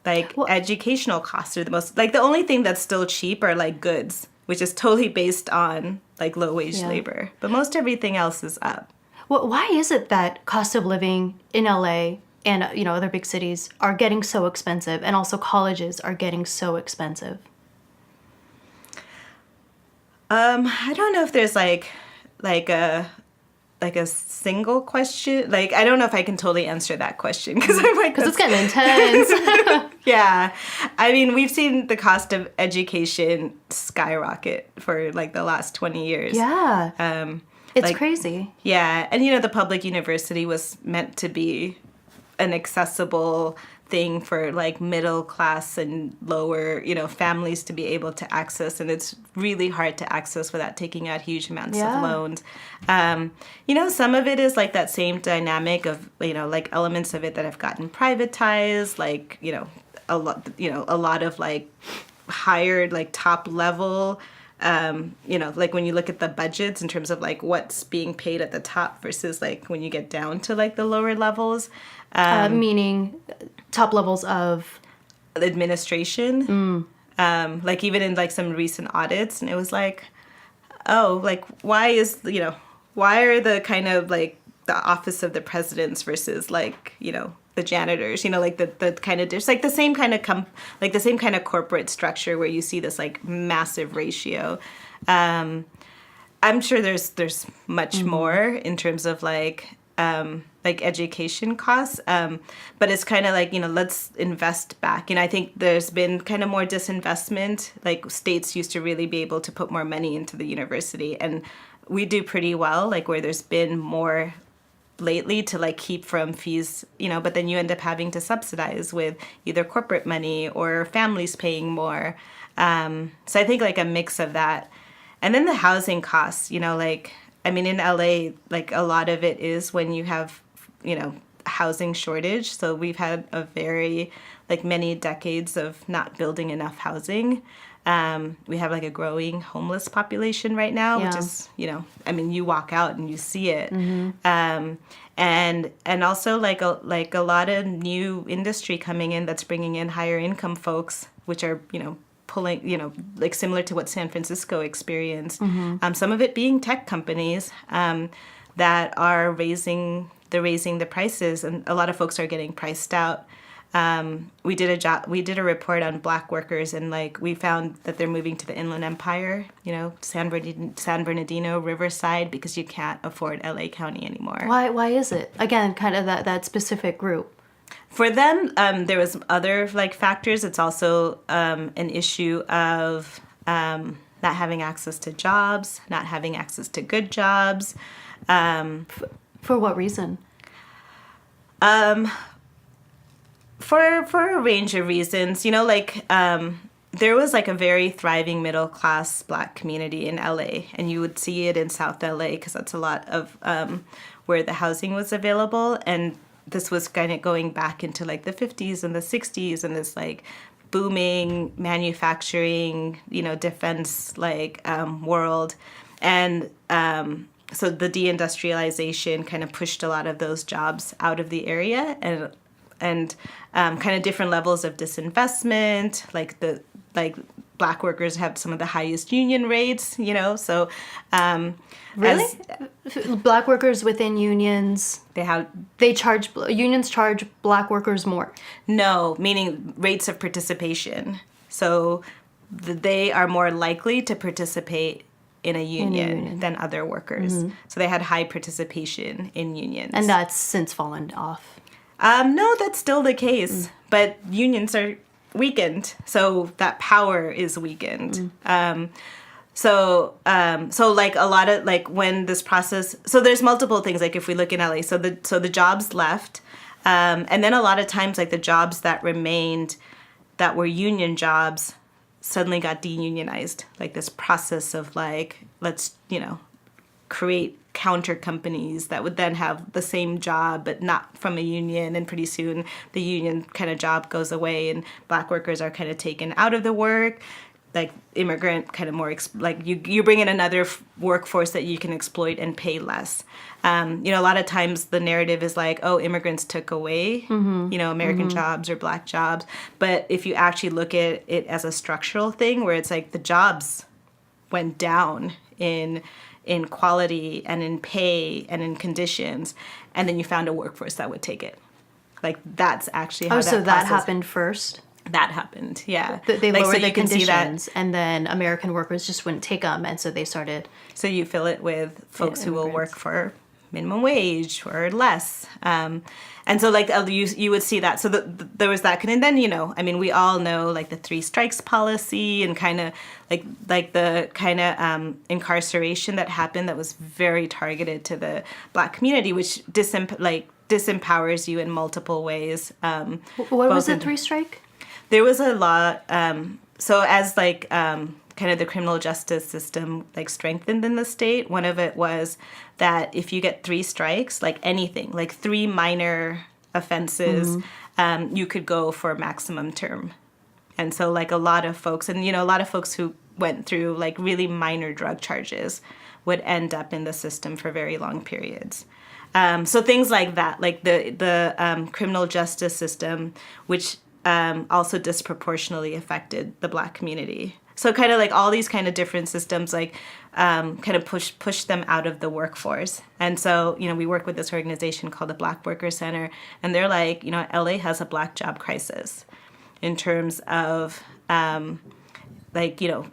Educational costs are the most, the only thing that's still cheap are goods, which is totally based on low wage labor. But most everything else is up. Well, why is it that cost of living in LA and other big cities are getting so expensive, and also colleges are getting so expensive? I don't know if there's a single question. I don't know if I can totally answer that question because it's getting intense. Yeah, I mean, we've seen the cost of education skyrocket for the last 20 years. Yeah. It's crazy. Yeah. And, the public university was meant to be an accessible thing for middle class and lower, families to be able to access. And it's really hard to access without taking out huge amounts of loans. Some of it is that same dynamic of, elements of it that have gotten privatized, a lot of hired, top level. When you look at the budgets in terms of what's being paid at the top versus when you get down to the lower levels. Meaning top levels of administration. Even in some recent audits, and it was why are the kind of the office of the presidents versus the janitors, the kind of there's the same kind of the same kind of corporate structure where you see this massive ratio. I'm sure there's much more in terms of like education costs, but it's kind of like, let's invest back. I think there's been kind of more disinvestment. Like states used to really be able to put more money into the university, and we do pretty well, like where there's been more lately to like keep from fees, but then you end up having to subsidize with either corporate money or families paying more. So I think like a mix of that. And then the housing costs, in LA, like a lot of it is when you have, housing shortage. So we've had a very, like many decades of not building enough housing. We have like a growing homeless population right now, which is, you walk out and you see it. And also like a lot of new industry coming in that's bringing in higher income folks, which are, pulling, like similar to what San Francisco experienced. Some of it being tech companies that are raising the prices, and a lot of folks are getting priced out. We did a report on Black workers, and like we found that they're moving to the Inland Empire, San Bernardino, Riverside, because you can't afford LA County anymore. Why is it? Again, kind of that specific group. For them, there was other like factors. It's also an issue of not having access to jobs, not having access to good jobs. For what reason? For a range of reasons, there was like a very thriving middle class Black community in LA, and you would see it in South LA because that's a lot of where the housing was available. And this was kind of going back into like the 50s and the 60s, and this like booming manufacturing, defense like world. And so the deindustrialization kind of pushed a lot of those jobs out of the area, and kind of different levels of disinvestment, like Black workers have some of the highest union rates, so really Black workers within unions, unions charge Black workers more. No, meaning rates of participation. So they are more likely to participate in a union than other workers. So they had high participation in unions. And that's since fallen off. No, that's still the case, but unions are weakened, so that power is weakened. So like a lot of like when this process, so there's multiple things. Like if we look in LA, so the jobs left, and then a lot of times like the jobs that remained, that were union jobs, suddenly got deunionized. Like this process of like, let's create counter companies that would then have the same job but not from a union, and pretty soon the union kind of job goes away and Black workers are kind of taken out of the work, like immigrant kind of more like you bring in another workforce that you can exploit and pay less. A lot of times the narrative is like, oh, immigrants took away American jobs or Black jobs, but if you actually look at it as a structural thing where it's like the jobs went down in quality and in pay and in conditions, and then you found a workforce that would take it. Like that's actually how that happened first? That happened, yeah. They lowered the conditions, and then American workers just wouldn't take them, and so they started... So you fill it with folks who will work for minimum wage or less. And so like you would see that. So there was that. And then, we all know like the 3 strikes policy and kind of like the kind of incarceration that happened that was very targeted to the Black community, which disempowers you in multiple ways. What was the 3 strike? There was a law. So as like kind of the criminal justice system like strengthened in the state, one of it was that if you get 3 strikes, like anything, like 3 minor offenses, you could go for a maximum term. And so like a lot of folks, and a lot of folks who went through like really minor drug charges would end up in the system for very long periods. So things like that, like the criminal justice system, which also disproportionately affected the Black community. So kind of like all these kind of different systems like kind of push them out of the workforce. And so, we work with this organization called the Black Worker Center, and they're like, LA has a Black job crisis in terms of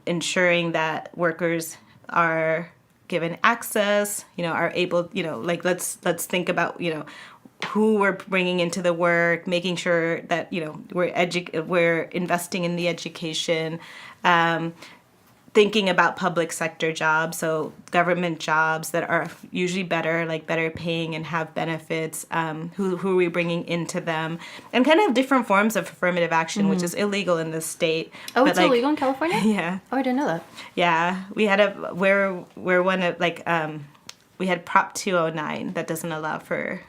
ensuring that workers are given access, are able, like let's think about, who we're bringing into the work, making sure that, we're investing in the education, thinking about public sector jobs, so government jobs that are usually better paying and have benefits, who are we bringing into them, and kind of different forms of affirmative action, which is illegal in this state. Oh, it's illegal in California? Yeah. Oh, I didn't know that. Yeah. We had we're one of, we had Prop 209 that doesn't allow for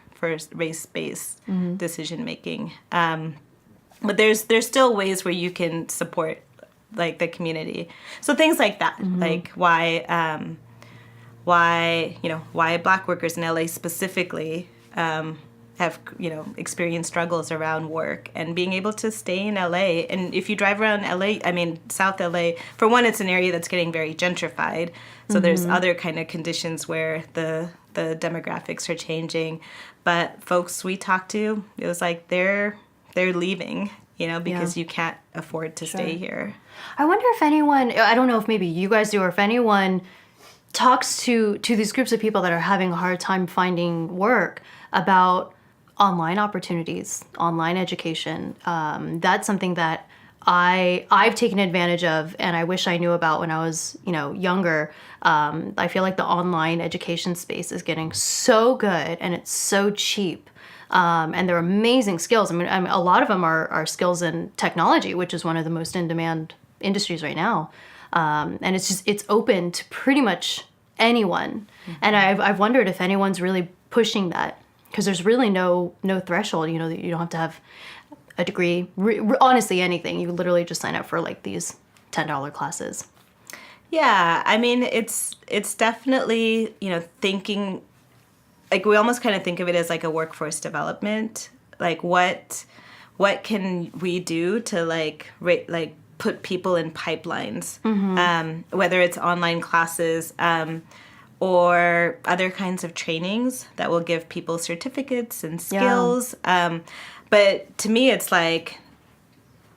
race-based decision making. But there's still ways where you can support like the community. So things like that, like why Black workers in LA specifically have experienced struggles around work and being able to stay in LA. And if you drive around LA, South LA, for one, it's an area that's getting very gentrified. So there's other kind of conditions where the demographics are changing. But folks we talked to, it was like they're leaving, because you can't afford to stay here. I wonder if anyone, I don't know if maybe you guys do, or if anyone talks to these groups of people that are having a hard time finding work about online opportunities, online education. That's something that I've taken advantage of, and I wish I knew about when I was, younger. I feel like the online education space is getting so good, and it's so cheap. And they're amazing skills. I mean, a lot of them are skills in technology, which is one of the most in-demand industries right now. And it's open to pretty much anyone. And I've wondered if anyone's really pushing that, because there's really no threshold. You don't have to have a degree. Honestly, anything. You literally just sign up for like these $10 classes. Yeah, it's definitely thinking. Like we almost kind of think of it as like a workforce development. Like what can we do to put people in pipelines, whether it's online classes or other kinds of trainings that will give people certificates and skills. Yeah. But to me, it's like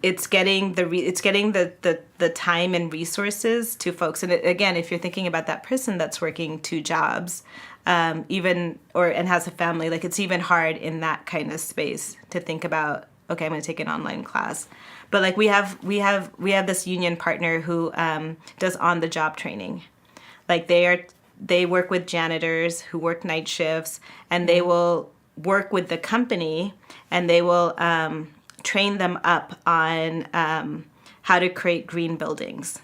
it's getting the time and resources to folks. And again, if you're thinking about that person that's working 2 jobs. And has a family, like it's even hard in that kind of space to think about, okay, I'm going to take an online class. But like we have this union partner who does on-the-job training. Like they work with janitors who work night shifts, and they will work with the company, and they will train them up on how to create green buildings.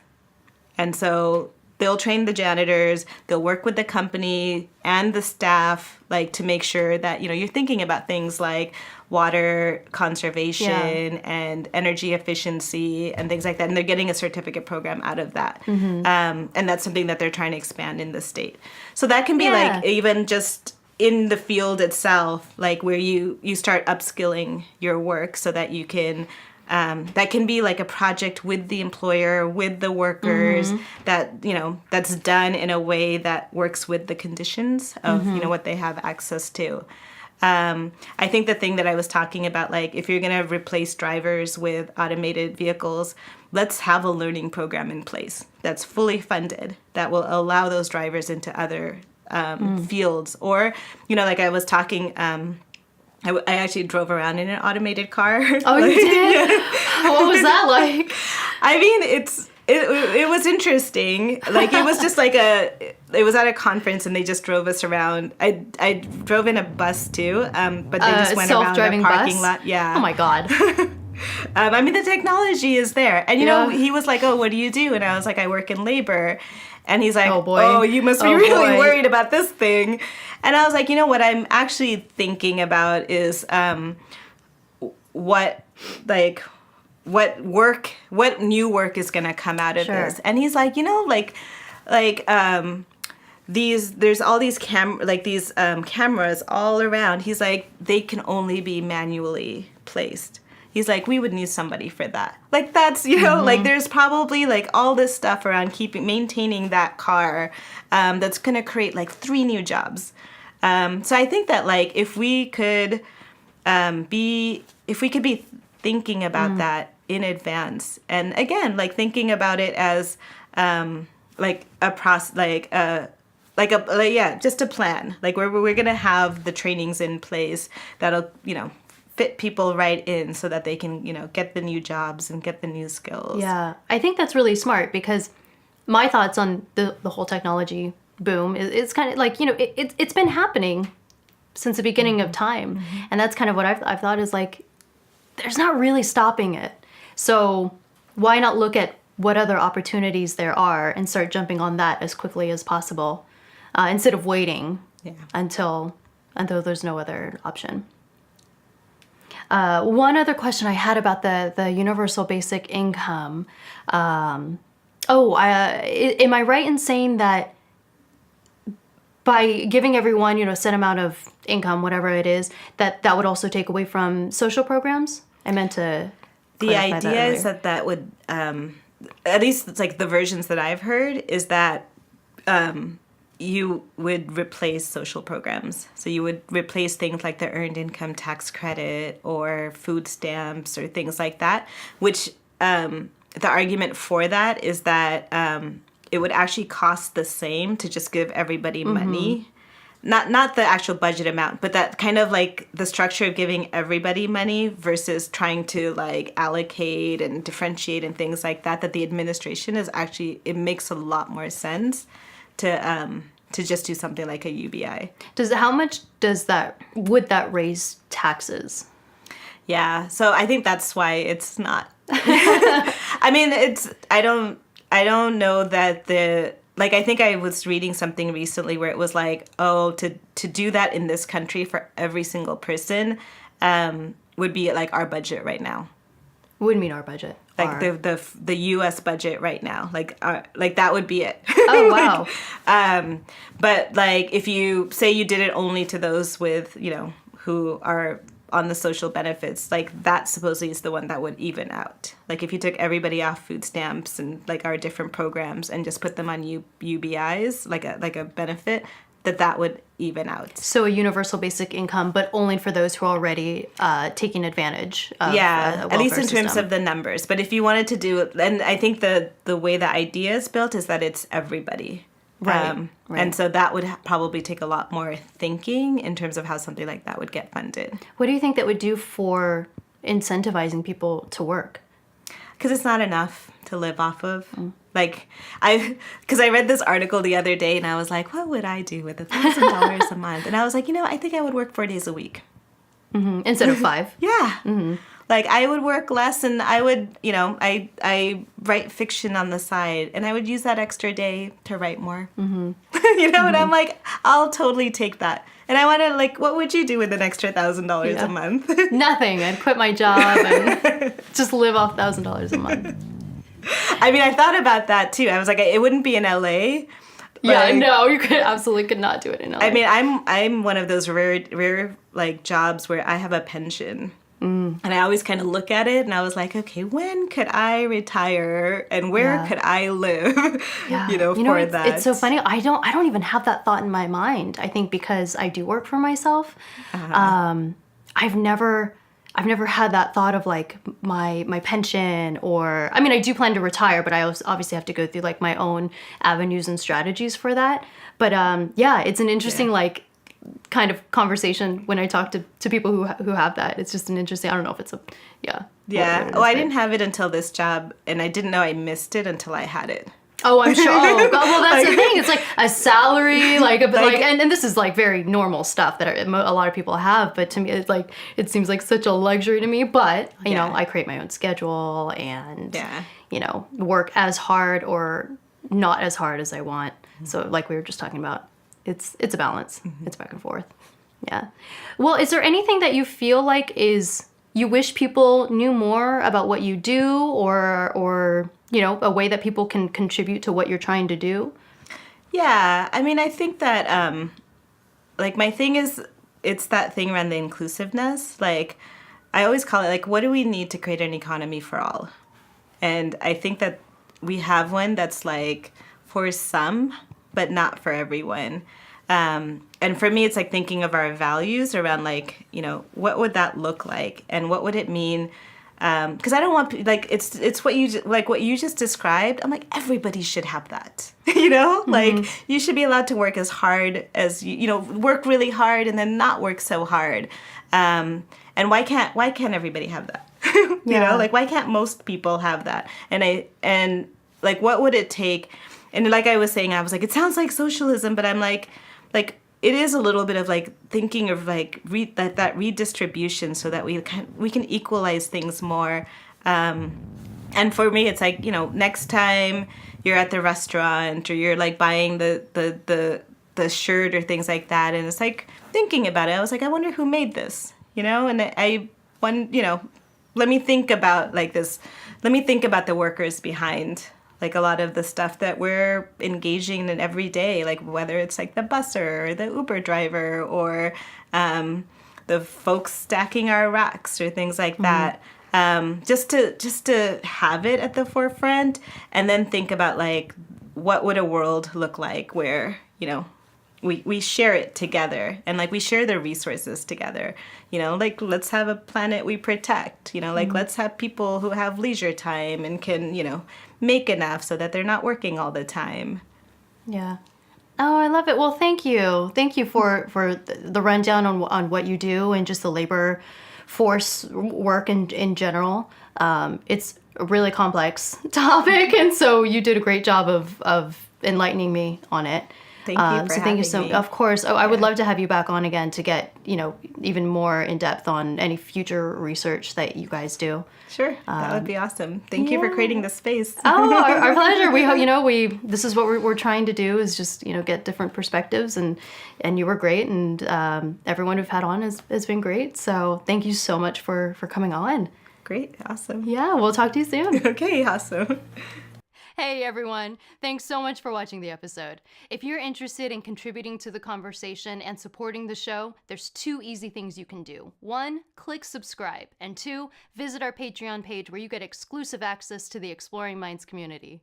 And so they'll train the janitors, they'll work with the company and the staff, like to make sure that, you're thinking about things like water conservation and energy efficiency and things like that. And they're getting a certificate program out of that. And that's something that they're trying to expand in the state. So that can be like even just in the field itself, like where you start upskilling your work so that you can that can be like a project with the employer, with the workers, that, that's done in a way that works with the conditions of, what they have access to. I think the thing that I was talking about, like if you're going to replace drivers with automated vehicles, let's have a learning program in place that's fully funded that will allow those drivers into other fields. Or, like I was talking... I actually drove around in an automated car. Oh, you did? What was that like? I mean, it was interesting. Like it was just like it was at a conference and they just drove us around. I drove in a bus too, but they just went around the parking lot. Yeah. Oh my God. The technology is there, and he was like, "Oh, what do you do?" And I was like, "I work in labor." And he's like, "Oh boy, oh, you must be really worried about this thing." And I was like, what I'm actually thinking about is what new work is going to come out of this. And he's like, there's all these cameras all around. He's like, they can only be manually placed. He's like, we would need somebody for that. Like that's, like there's probably like all this stuff around maintaining that car that's going to create like 3 new jobs. So I think that like if we could be thinking about that in advance, and again, like thinking about it as like a process, like just a plan. Like we're going to have the trainings in place that'll, fit people right in so that they can, get the new jobs and get the new skills. Yeah, I think that's really smart because my thoughts on the whole technology boom is kind of like, it's been happening since the beginning of time. Mm-hmm. And that's kind of what I've thought is like, there's not really stopping it. So why not look at what other opportunities there are and start jumping on that as quickly as possible instead of waiting until there's no other option. One other question I had about the universal basic income. Am I right in saying that by giving everyone, a set amount of income, whatever it is, that would also take away from social programs? I meant to The idea is that would, at least it's like the versions that I've heard, is that you would replace social programs. So you would replace things like the earned income tax credit or food stamps or things like that, which the argument for that is that it would actually cost the same to just give everybody money. Not the actual budget amount, but that kind of like the structure of giving everybody money versus trying to like allocate and differentiate and things like that the administration is actually, it makes a lot more sense to just do something like a UBI. How much would that raise taxes? Yeah, so I think that's why it's not. I mean, I don't know that I think I was reading something recently where it was like, to do that in this country for every single person would be like our budget right now. What would mean our budget? Like the U.S. budget right now. Like that would be it. Oh, wow. But like if you say you did it only to those with, who are on the social benefits, like that supposedly is the one that would even out. Like if you took everybody off food stamps and like our different programs and just put them on UBIs, like a benefit, that would even out. So a universal basic income, but only for those who are already taking advantage of at least in terms of the numbers. But if you wanted to do it, and I think the way the idea is built is that it's everybody. Right. And so that would probably take a lot more thinking in terms of how something like that would get funded. What do you think that would do for incentivizing people to work? Because it's not enough to live off of. Because I read this article the other day and I was like, what would I do with $1,000 a month? And I was like, I think I would work 4 days a week. Mm-hmm. Instead of 5. Yeah. Mm-hmm. Like I would work less and I would, I write fiction on the side and I would use that extra day to write more. Mm-hmm. And I'm like, I'll totally take that. And I want to what would you do with an extra $1,000 a month? Nothing. I'd quit my job and just live off $1,000 a month. I mean, I thought about that too. I was like, it wouldn't be in LA. Yeah, no, you absolutely could not do it in LA. I mean, I'm one of those rare jobs where I have a pension. And I always kind of look at it and I was like, okay, when could I retire and where could I live? For that. It's so funny. I don't even have that thought in my mind. I think because I do work for myself. I've never had that thought of like my pension or, I mean, I do plan to retire, but I obviously have to go through like my own avenues and strategies for that. But it's an interesting kind of conversation when I talk to people who have that. It's just an interesting, I don't know if it's I didn't have it until this job and I didn't know I missed it until I had it. Oh, I'm sure. Oh, well, that's the thing. It's like a salary, and this is like very normal stuff that a lot of people have. But to me, it's like it seems like such a luxury to me. But you know, I create my own schedule and work as hard or not as hard as I want. Mm-hmm. So, like we were just talking about, it's a balance. Mm-hmm. It's back and forth. Yeah. Well, is there anything that you feel like you wish people knew more about what you do, or a way that people can contribute to what you're trying to do? Yeah, I mean, I think that, my thing is, it's that thing around the inclusiveness. Like, I always call it, what do we need to create an economy for all? And I think that we have one that's, for some, but not for everyone. And for me, it's, thinking of our values around, what would that look like? And what would it mean because I don't want, like, it's what you just described. I'm like, everybody should have that, you know? Like, you should be allowed to work as hard as, work really hard and then not work so hard. And why can't everybody have that? You know, like, why can't most people have that? And like, what would it take? And like I was saying, I was like, it sounds like socialism, but I'm like, it is a little bit of like thinking of like that redistribution so that we can equalize things more. And for me, it's like, next time you're at the restaurant or you're like buying the shirt or things like that, and it's like thinking about it. I was like, I wonder who made this, and let me think about like this. Let me think about the workers behind like a lot of the stuff that we're engaging in every day, like whether it's like the busser or the Uber driver or the folks stacking our racks or things like that. Just to have it at the forefront, and then think about like what would a world look like where we share it together, and like we share the resources together. Like, let's have a planet we protect. Like, let's have people who have leisure time and can make enough so that they're not working all the time. Yeah. Oh, I love it. Well, thank you for the rundown on what you do and just the labor force work in general. It's a really complex topic, and so you did a great job of enlightening me on it. Thank you for having me. Of course. Oh, I would love to have you back on again to get, even more in depth on any future research that you guys do. Sure. That would be awesome. Thank you for creating this space. Oh, our pleasure. We hope, this is what we're trying to do, is just, get different perspectives, and you were great, and everyone we've had on has been great. So thank you so much for coming on. Great. Awesome. Yeah. We'll talk to you soon. Okay. Awesome. Hey everyone, thanks so much for watching the episode. If you're interested in contributing to the conversation and supporting the show, there's 2 easy things you can do. 1, click subscribe, and 2, visit our Patreon page where you get exclusive access to the Exploring Minds community.